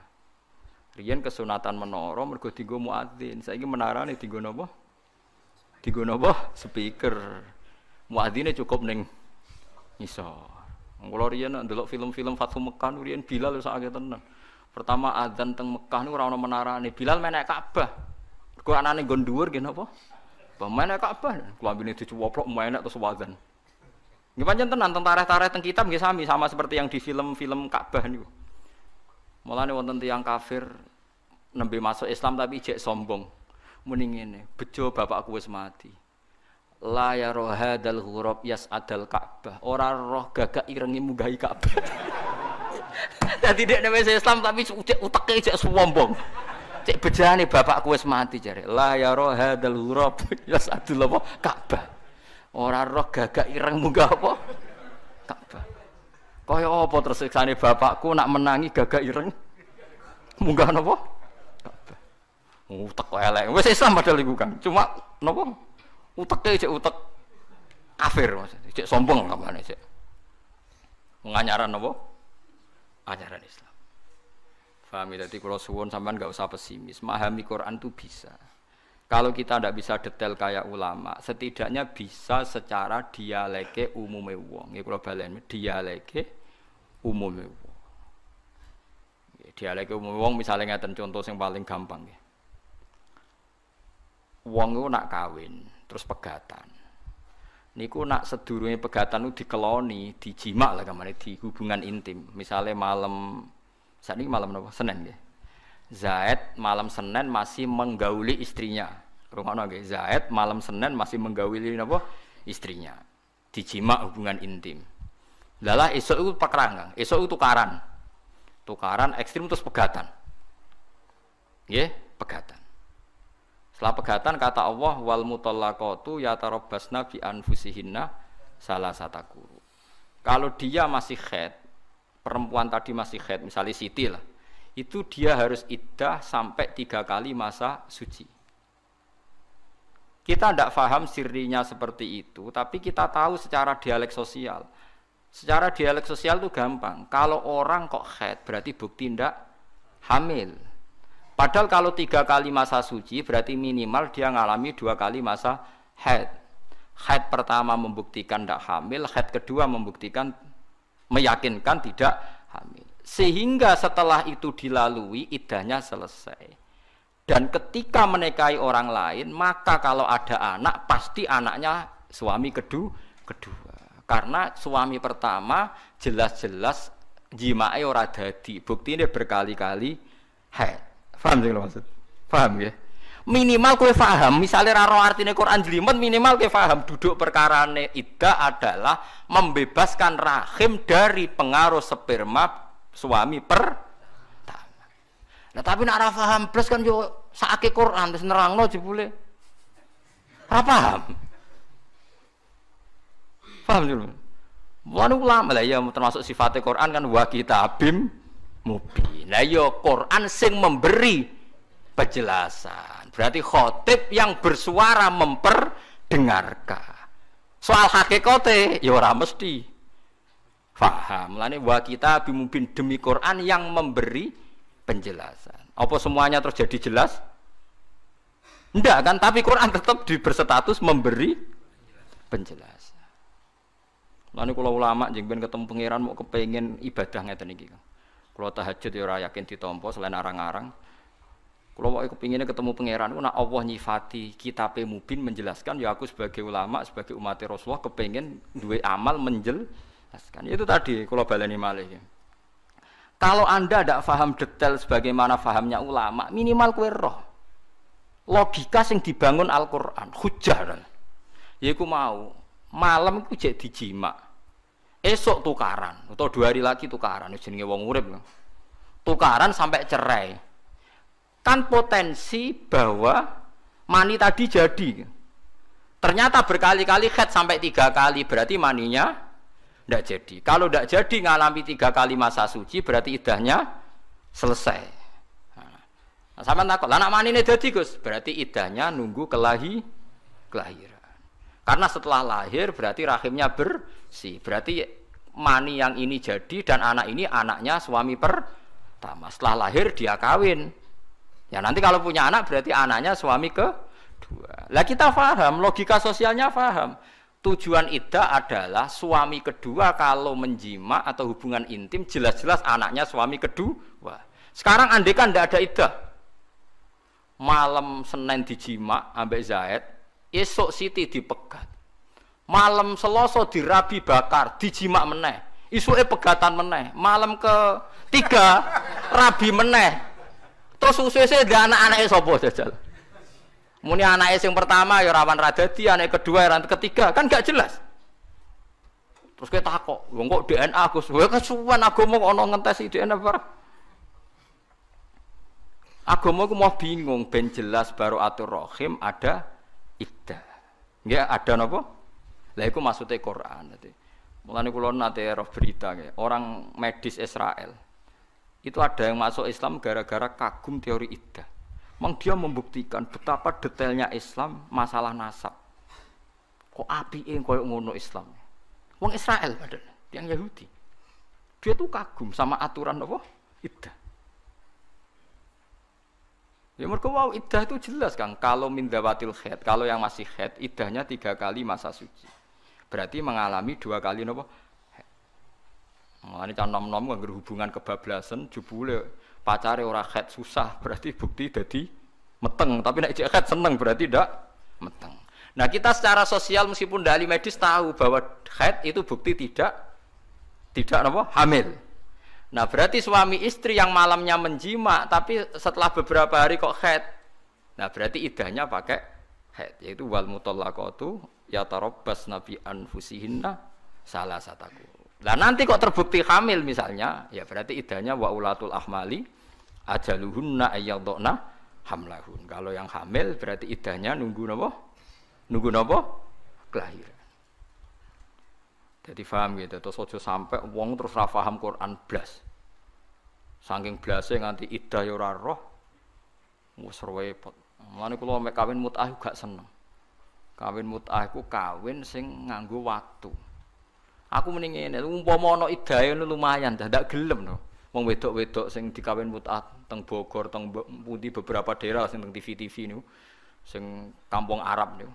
Riyen kesunatan menara mergo dienggo muadzin. Saiki menarane dienggo napa? Dienggo napa? Speaker. Muadzine cukup ning isor. Kula riyen ndelok film-film Fathu Mekah riyen Bilal wis akeh tenan. Pertama adzan teng Mekah niku ora ana menarane. Bilal menek Ka'bah. Mergo anane nggon dhuwur nggih napa? Menek Ka'bah. Klambine dicuwoplok menek terus adzan. Nggih pancen tenan teng tarikh-tarikh teng kitab nggih sami sama seperti yang di film-film Ka'bah niku. Mulane wonten tiyang kafir nembe masuk Islam tapi ijek sombong. Muni ngene, bejo bapakku wis mati. La ya rohadal ghurab yas'adal Ka'bah. Ora roh gagak irengi munggahi Ka'bah. Dadi nek nembe Islam tapi uteke ijek sombong. Cek bejane bapakku wis mati jare. La ya rohadal ghurab yas'adul Ka'bah. Ora roh gagak ireng munggah apa? Ka'bah. Kaya apa terus siksane bapakku nak menangi gagak ireng munggah napa? Ka'bah. Utek elek. Wis Islam padahal iku kan. Cuma napa? Uteke cek utek kafir maksudnya. Cek sombong kamane cek. Nganyaran napa? Ajaran Islam. Paham ya? Dadi kula suwun sampean enggak usah pesimis. Memahami Quran itu bisa. Kalau kita tidak bisa detail kayak ulama, setidaknya bisa secara dialeke umume wong. Nggih kula baleni dialeke umume wong. Dialeke umume wong misale ngaten contoh sing paling gampang nggih. Wong niku nak kawin, terus pegatan. Niku nak sedurunge pegatan niku dikeloni, dijimak lah kamane di hubungan intim. Misale malam sakniki malam napa? Senin nggih. Zaid malam Senin masih menggauli istrinya. Rungokno nggih, Zaid malam Senin masih menggauli napa? Istrinya. Dijimak hubungan intim. Lalah esuk iku pekerangan, esuk itu tukaran. Tukaran ekstrim terus pegatan. Nggih, pegatan. Setelah pegatan kata Allah wal mutallaqatu yatarabbasna bi anfusihinna salasata quru. Kalau dia masih haid, perempuan tadi masih haid, misalnya Siti lah. Itu dia harus iddah sampai 3 kali masa suci. Kita tidak paham sirinya seperti itu, tapi kita tahu secara dialek sosial. Secara dialek sosial itu gampang. Kalau orang kok haid, berarti bukti tidak hamil. Padahal kalau 3 kali masa suci, berarti minimal dia ngalami 2 kali masa haid. Haid pertama membuktikan tidak hamil, haid kedua membuktikan, meyakinkan tidak hamil. Sehingga setelah itu dilalui iddahnya selesai. Dan ketika menikahi orang lain, maka kalau ada anak pasti anaknya suami kedua. Karena suami pertama jelas-jelas jimae ora dadi. Buktine berkali-kali haid. Paham sing maksud? Paham ya? Minimal kowe paham, misalnya raro artine Quran jelimet minimal kowe paham duduk perkarane iddah adalah membebaskan rahim dari pengaruh sperma suami pertama. Nah tapi nak ora paham plus kan yo sakake Quran terus nerangno jebule. Ora paham. Paham yo. Wan ulama lah ya termasuk sifatnya Quran kan wa kitabim mubin. Lah yo Quran sing memberi penjelasan. Berarti khotib yang bersuara memperdengarkan. Soal hakikate ya ora mesti faham. Lane wa kita bimubin demi Quran yang memberi penjelasan. Apa semuanya terus jadi jelas? Enggak kan, tapi Quran tetap berstatus memberi penjelasan. Lalu kalau ulama jeng ben ketemu pangeran mau kepengen ibadah ngeten iki. Kalau tahajud ya ora yakin ditampa selain arang-arang. Kalau mau kepinginnya ketemu pangeran, nak Allah nyifati kitabe mubin menjelaskan, ya aku sebagai ulama, sebagai umat Rasulullah kepengen duwe amal menjelaskan. Itu tadi kalau baleni malih. Kalau Anda tidak paham detail sebagaimana fahamnya ulama, minimal kowe roh. Logika sing dibangun Al-Qur'an, hujjah. Ya iku mau malam iku jek dijima. Esok tukaran atau 2 hari lagi tukaran jenenge wong urip. Tukaran sampai cerai. Kan potensi bahwa mani tadi jadi. Ternyata berkali-kali khed sampai 3 kali berarti maninya tidak jadi. Kalau tidak jadi ngalami 3 kali masa suci berarti iddahnya selesai. Nah, sama takut, lah nak manine dadi Gus, berarti iddahnya nunggu kelahiran. Karena setelah lahir berarti rahimnya bersih. Berarti mani yang ini jadi dan anak ini anaknya suami pertama. Setelah lahir dia kawin. Ya nanti kalau punya anak berarti anaknya suami kedua. Lah kita paham, logika sosialnya paham. Tujuan iddah adalah suami kedua kalau menjima atau hubungan intim jelas-jelas anaknya suami kedua. Sekarang andekan tidak ada iddah. Malam Senin dijima ambek Zaid, esok Siti dipegat. Malam Selasa dirabi bakar, dijima meneh. Isuke pegatan meneh. Malam ke-3 rabi meneh. Terus suwe-suwe dhe anak-anake sapa jajal? Muni anake sing pertama ya rawan radadi, anake kedua ya ketiga, kan gak jelas. Terus kowe takok, lho kok DNA Gus? Kowe kesuwen agama kok ana ngentesi DNA barang. Agama ku mau bingung ben jelas baru atur rahim ada iddah. Nggih ada napa? Lah iku maksude Quran. Dadi mulane kula nate roh berita nggih, orang medis Israel. Itu ada yang masuk Islam gara-gara kagum teori iddah. Memang dia membuktikan betapa detailnya Islam masalah nasab. Kok apike koyo ngono Islam. Wong Israel padahal, yang Yahudi. Dia tuh kagum sama aturan apa? Iddah. Ya mergo wow iddah itu jelas Kang, kalau min dawatil haid, kalau yang masih haid iddahnya 3 kali masa suci. Berarti mengalami 2 kali napa? Mulane can nom-nom nganggo hubungan kebablasan jebule pacare ora haid susah, berarti bukti dadi meteng, tapi nek haid seneng berarti ndak meteng. Nah, kita secara sosial meskipun dari medis tahu bahwa haid itu bukti tidak napa? Hamil. Nah berarti suami istri yang malamnya menjima tapi setelah beberapa hari kok haid. Nah berarti iddahnya pakai haid, yaitu wal mutallaqatu yatarabbasna bi anfusihinna salasataku. Nah nanti kok terbukti hamil misalnya, ya berarti iddahnya wa ulatul ahmali ajaluhunna ayyadna hamlahun. Kalau yang hamil berarti iddahnya nunggu napa? Nunggu napa? Kelahiran. Jadi paham gitu, terus aja sampai wong terus ra paham Quran blas. Saking blase nganti iddah ya ora roh. Wis repot. Mulane kula mek kawin mut'ah gak seneng. Kawin mut'ah iku kawin sing nganggo waktu. Aku mending ngene, umpama ana iddahe lumayan, ndak gelem no. Wong wedok-wedok sing dikawin mut'ah teng Bogor, teng pundi beberapa daerah sing teng TV-TV niku, sing kampung Arab niku.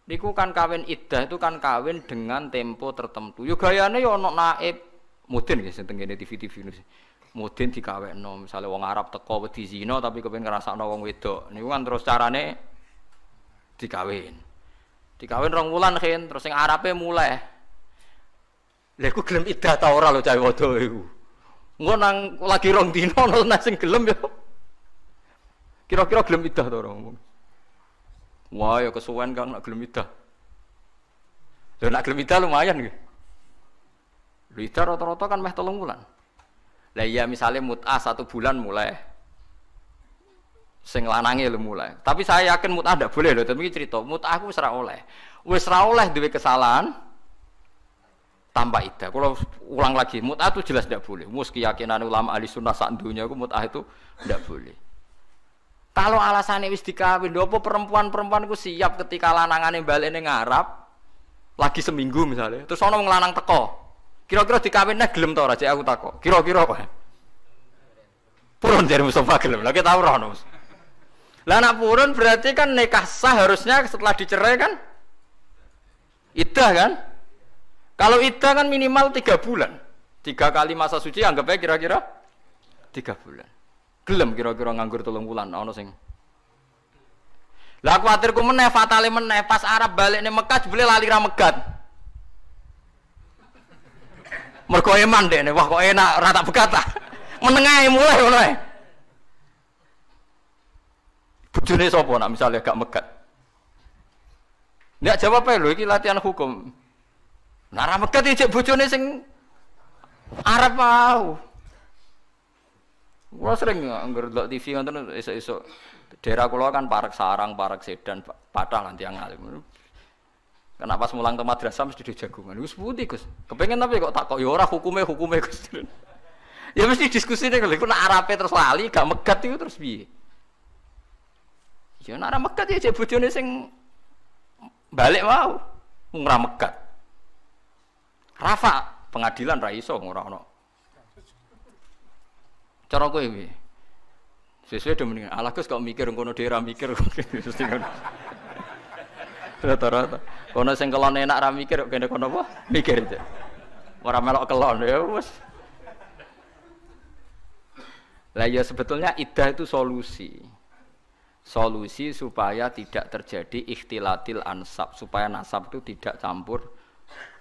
Niku kan kawin iddah itu kan kawin dengan tempo tertentu. Yo gayane yo ana naib mudin nggih sing tengene TV-TV niku. Mudin dikawekno, misale wong Arab teko wedi zina tapi kepengin ngrasakno wong wedok. Niku kan terus carane dikawin. Dikawin 2 wulan khen, terus sing Arabe mulai. Lha iku gelem iddah ta ora lho cah wedok iku. Engko nang lagi 2 dina ana sing gelem yo. Kira-kira gelem iddah ta ora ngomong. Wah, ya kesuwen Kang nak gelem iddah. Lha nak gelem iddah lumayan nggih. Iddah rata-rata kan meh 3 wulan. Lah iya misale mut'ah 1 bulan mulai. Sing lanange lho mulai. Tapi saya yakin mut'ah ndak boleh lho, tapi cerita mut'ah aku wis ra oleh. Wis ra oleh duwe kesalahan tanpa iddah. Kalau ulang lagi, mut'ah itu jelas ndak boleh. Mus keyakinan ulama ahli sunnah sak dunya iku mut'ah itu ndak boleh. Kalau alasannya wis dikawin, apa perempuan-perempuan ku siap ketika lanangane balene ngarap lagi seminggu misalnya, terus ana wong lanang teko. Kira-kira dikawinnya gelem ta ora? Cek aku takok. Kira-kira kok. Purun jare Mustafa gelem. Lah kita ora ono. Lah anak purun berarti kan nikah sah harusnya setelah dicerai kan? Iddah kan? Kalau iddah kan minimal 3 bulan. 3 kali masa suci anggapnya kira-kira 3 bulan. Gelem kira-kira nganggur 3 bulan ana sing. Lah kuwatirku meneh fatale meneh pas Arab balik ning Mekah jebule lali ra megat. Mergo eman dekne, wah kok enak ora tak begat ta. Menengae mulai ngono ae. Bojone sapa nak misale gak megat. Ndak jawab ae lho iki latihan hukum. Nah ra megat iki bojone sing Arab mau. Gua sering anggar delok TV ngoten esuk-esuk. Daerah kula kan parek sarang, parek sedan, patah lan tiyang alim. Karena pas mulang ke madrasah mesti dijagungan. Wis pundi, Gus? Kepengen tapi kok tak kok ya ora hukume Gus. Ya mesti diskusine lho, iku nek arape terus lali gak megat iku terus piye? Ya nek ora megat ya jek bojone sing balik mau mung ora megat. Rafa pengadilan ra iso ora ono. Cara kowe piye? Sesuai do mendingan. Alah Gus kok mikir ngono dhewe ra mikir mesti ngono. Rata-rata. Kono sing kelon enak ra mikir kok kene kono apa? Mikir itu. Ora melok kelon ya wis. Lah ya sebetulnya iddah itu solusi. Solusi supaya tidak terjadi ikhtilatil ansab, supaya nasab itu tidak campur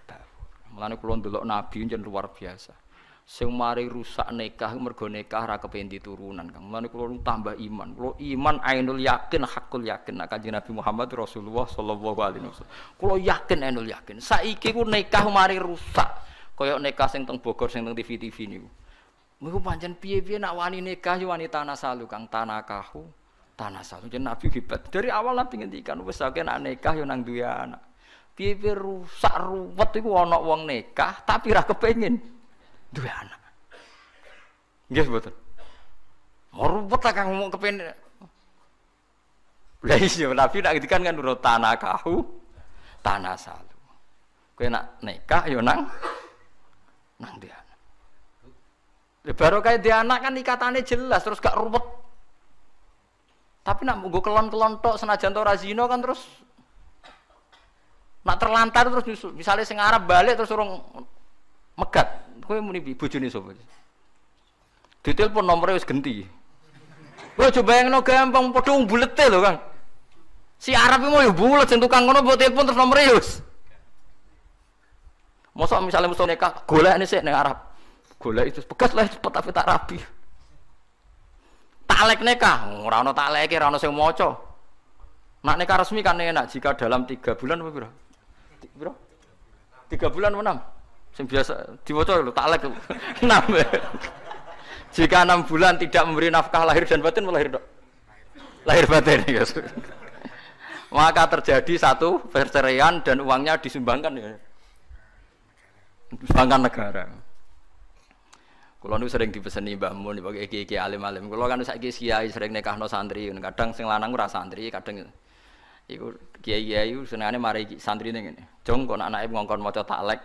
baur. Mulane kula ndelok nabi njen luar biasa. Sing mari rusak nikah mergo nikah ra kepen diturunan Kang. Mulane kula tambah iman. Kula iman ainul yakin hakul yakin nek Kanjeng Nabi Muhammad Rasulullah sallallahu alaihi wasallam. Kula yakin ainul yakin. Saiki ku nikah mari rusak. Kaya nikah sing teng Bogor sing teng TV-TV niku. Niku pancen piye-piye nak wani nikah yo wanita nasalu Kang tanakahu tanasalu. Jen Nabi hebat. Dari awal Nabi ngendikan wis akeh nak nikah yo nang duwe anak. Piye-piye rusak ruwet iku ana wong nikah tapi ra kepengin duwe anak. Nggih mboten. Ruwet lah Kang mau kepengin. Lah iya Nabi nak ngendikan kan nurut tanakahu tanasalu. Kowe nak nikah yo nang duwe anak. Baru kayak dia anak kan ikatannya jelas terus gak ruwet. Tapi nak munggo kelon-kelon tok senajan to ora zina kan terus nak terlantar terus nyusul. Misalnya sing Arab balik terus urung megat. Kowe muni bojone sapa? Ditelepon nomere wis genti. Kowe coba bayangno gampang padha bulete lho, Kang. Si Arab iki mau yo bulet sing tukang ngono mbok telepon terus nomere wis. Mosok misalnya musuh nikah golekne sik ning Arab. Golek itu bekas lah cepet tapi tak rapi. Taklek nikah, ora ono takleke, ora ono sing maca. Nak nikah resmi kan enak jika dalam 3 bulan apa piro? Piro? 3 bulan apa 6? Sing biasa diwaca lho taklek 6. Jika 6 bulan tidak memberi nafkah lahir dan batin melahir dok. Lahir batin ya. Maka terjadi satu perceraian dan uangnya disumbangkan ya. Disumbangkan negara. Kulo nu sering dipeseni Mbah Mun dibagi iki alim-alim. Kulo kan saiki kiai sering nikahno santri, kadang sing lanang ora santri, kadang iku kiai-kiai iku senengane mari santrine ngene. Jong kok anake ngongkon maca taklek.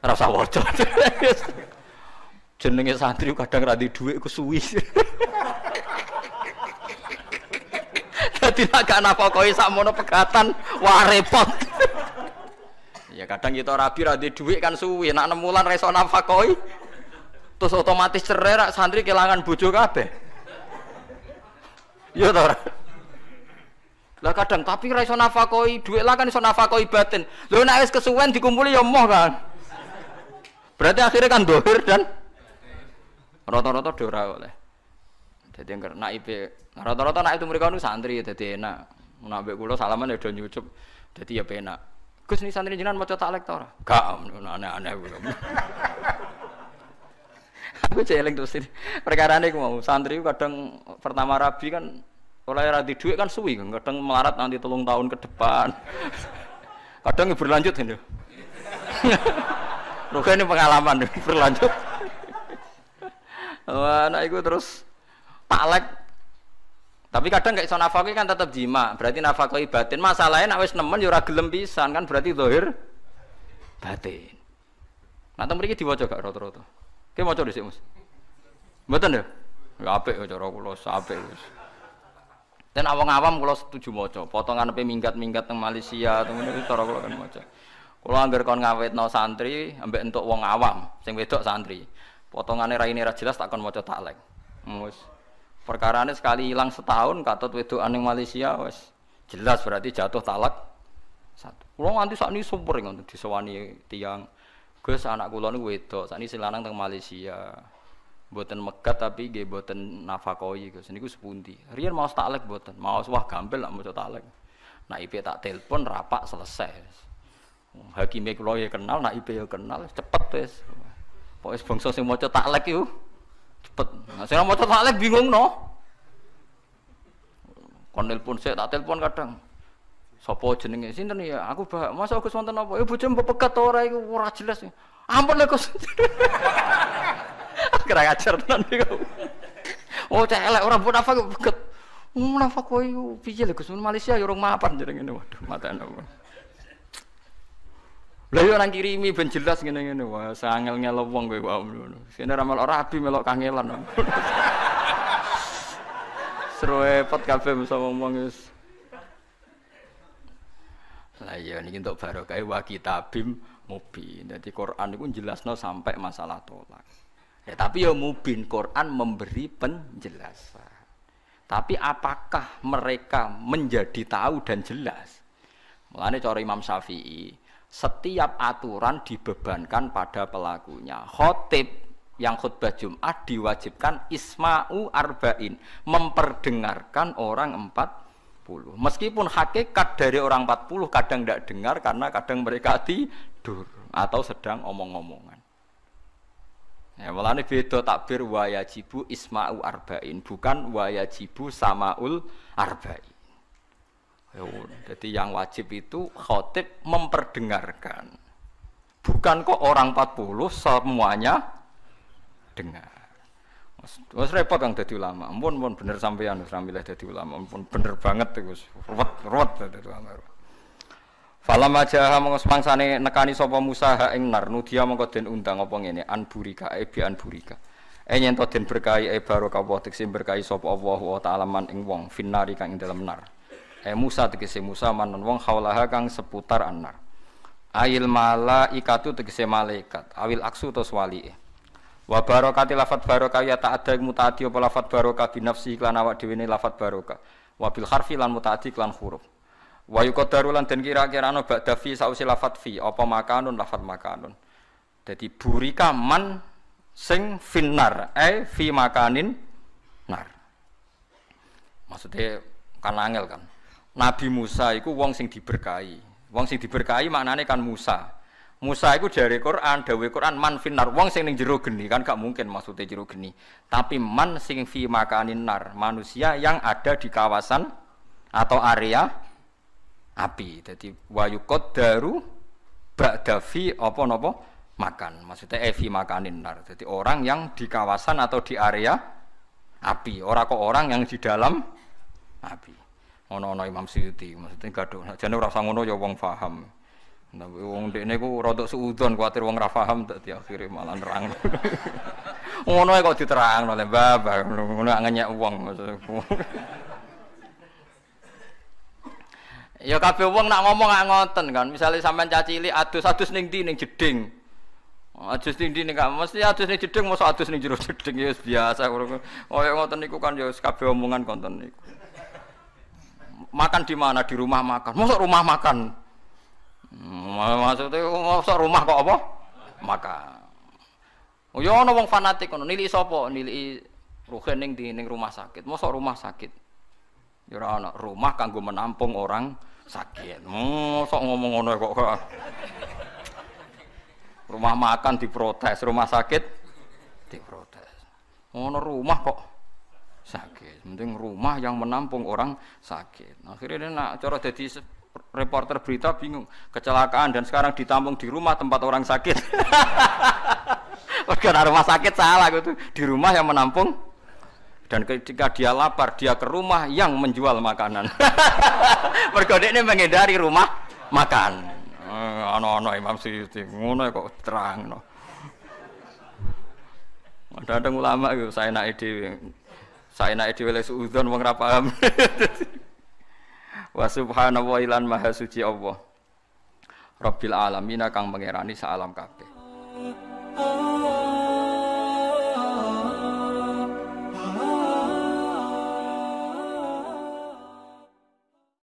Ora usah waca. Jenenge santri kadang ra di dhuwit ku suwi. Dadi nek gak napakoi sakmono pegatan wah repot. Ya kadang kita rabi ra di dhuwit kan suwi, nek 6 wulan ra iso napakoi. Terus otomatis cerai rak santri kelangan bojo kabeh. Iya ta ora? Lah kadang tapi ra iso nafakoi dhuwit lah kan iso nafakoi batin. Lho nek wis kesuwen dikumpuli ya moh kan. Berarti akhirnya kan dohir dan rata-rata ora oleh. Dadi engger naibe rata-rata naik itu mereka nu santri dadi enak. Mun ambek kula salaman ya do nyucup. Dadi ya penak. Gus ni santri jenengan maca taklek ta ora? Gak aneh-aneh kula. Aku celeng terus ini. Perkarane ku mau santri kadang pertama rabi kan oleh ra di dhuwit kan suwi kan kadang melarat nanti 3 tahun ke depan. Kadang berlanjut ini. Rugi ini pengalaman berlanjut. Wah, anak iku terus taklek. Tapi kadang gak iso nafkah kan tetap jima, berarti nafkah batin. Masalahnya nek wis nemen ya ora gelem pisan kan berarti zahir batin. Nah, teng mriki diwaca gak rata-rata? Ki maca dhisik, Mas. Mboten lho. Ya apik cara kula apik wis. Dan awam kula setuju maca, potongan pe minggat-minggat teng Malaysia temen itu cara kula kan maca. Kula anggar kon ngawitno santri ambek entuk wong awam sing wedok santri. Potongane raine ra jelas tak kon maca taklek. Wis perkarane sekali hilang setahun katut wedokan ning Malaysia wis jelas berarti jatuh talak satu. Kula nganti sakniki sumpur ngoten disewani tiyang. Gus anak kula niku wedok, sakniki sing lanang teng Malaysia. Mboten megat tapi nggih mboten nafakoi Gus. Niku sepundi. Riyen mau taklek mboten, mau wah gampil lak maca taklek. Nak IP tak telepon rapak selesai. Hakime kula ya kenal, nak IP ya kenal, cepet wis. Pokoke bangsa sing maca taklek iku cepet. Nah sing maca taklek bingung no. Kon telepon sik tak telepon kadang. Sopo jenenge sinten ya? Aku Mbak, masa Gus wonten apa? Ya bojomu pegat ora iku ora jelas. Ampun lho Gus. Kira ajar tenan niku. Oh celek ora mbok nafak pegat. Nafak kowe iku piye lho Gus Malaysia ya urung mapan jenenge. Waduh matane. Lah yo nang kirimi ben jelas ngene-ngene. Wah sangel-ngel wong kowe wae ngono. Sene ra melok rabi melok kangelan. Repot kabeh mesti ngomong wis. Lah iya niki entuk barokah wa kitabim mubin. Dadi Quran niku jelasno sampai masalah tolak. Ya tapi ya mubin Quran memberi penjelasan. Tapi apakah mereka menjadi tahu dan jelas? Mulane cara Imam Syafi'i, setiap aturan dibebankan pada pelakunya. Khatib yang khutbah Jumat diwajibkan isma'u arba'in, memperdengarkan orang 40. Meskipun hakikat dari orang 40 kadang tidak dengar karena kadang mereka tidur atau sedang omong-omongan. Ya, mulane beda takbir wa yajibu isma'u arba'in, bukan wa yajibu samaul arba'in. Jadi yang wajib itu khatib memperdengarkan. Bukan kok orang 40 semuanya dengar. Wes repot kang dadi ulama. Ampun bener sampean wis ramilih dadi ulama. Ampun bener banget iku wis ruwet dadi ulama. Falamma jaha mongko semangsane nekani sapa Musa ha ing nar nudia mongko den undang apa ngene anburika bi anburika. Yen to den berkahi barokah wa teksim berkahi sapa Allah wa ta'ala man ing wong finnari kang ing dalem nar. Musa tegese Musa manon wong haulaha kang seputar annar. Ail malaikatu tegese malaikat, awil aksu tos wali. Wa barokati lafat barokah ya ta'adda mutaati apa lafat barokah bi nafsi lan awak dhewe ne lafat barokah. Wa bil harfi lan mutaati lan huruf. Wa yuqaddaru lan den kira-kira ana ba'da fi sausi lafat fi apa makanun lafat makanun. Dadi burika man sing finnar fi makanin nar. Maksudnya kan angel kan. Nabi Musa iku wong sing diberkahi. Wong sing diberkahi maknane kan Musa. Musa itu dari Quran, dawuh Quran man finnar, wong sing ning jero geni kan gak mungkin maksudnya jero geni. Tapi man sing fi makanin nar, manusia yang ada di kawasan atau area api. Jadi wa yuqaddaru ba'da fi apa napa makan. Maksudnya fi makanin nar. Jadi orang yang di kawasan atau di area api, ora kok orang yang di dalam api. Ono-ono Imam Suyuti, maksudnya gaduh. Jane ora usah ngono ya wong paham. Nah, wong dekne ku rodok suudon kuwatir wong ra paham dadi akhire malah nerang. Ngono kok diterangno le babah, ngono ngenyek wong maksudku. Ya kabeh wong nak ngomong gak ngoten kan. Misale sampean cacili adus-adus ning ndi ning jeding. Adus ning ndi ning gak mesti adus ning jeding mosok adus ning jero jeding ya biasa ngono. Kaya ngoten niku kan ya kabeh omongan konten niku. Makan di mana? Di rumah makan. Mosok rumah makan. Maksudnya masa rumah kok apa? Maka. Oh ya ana wong fanatik ngono, nilai sapa? Nilai ruhen ning rumah sakit. Mosok rumah sakit. Ya ora ana rumah kanggo menampung orang sakit. Mosok ngomong ngono kok. Rumah makan diprotes, rumah sakit diprotes. Ngono rumah kok sakit. Penting rumah yang menampung orang sakit. Akhirnya nak cara dadi reporter berita bingung, kecelakaan dan sekarang ditampung di rumah tempat orang sakit. Karena rumah sakit salah gitu, di rumah yang menampung. Dan ketika dia lapar, dia ke rumah yang menjual makanan. Mergo dekne menghindari rumah makan. Ono-ono Imam Suyuti, ngono kok terangno. Ada ulama itu saya naik dhewe. Saenake dhewe le suudzon wong ra paham. Wa subhanahu lan maha suci Allah. Rabbil alamin kang pangerani sak alam kabeh.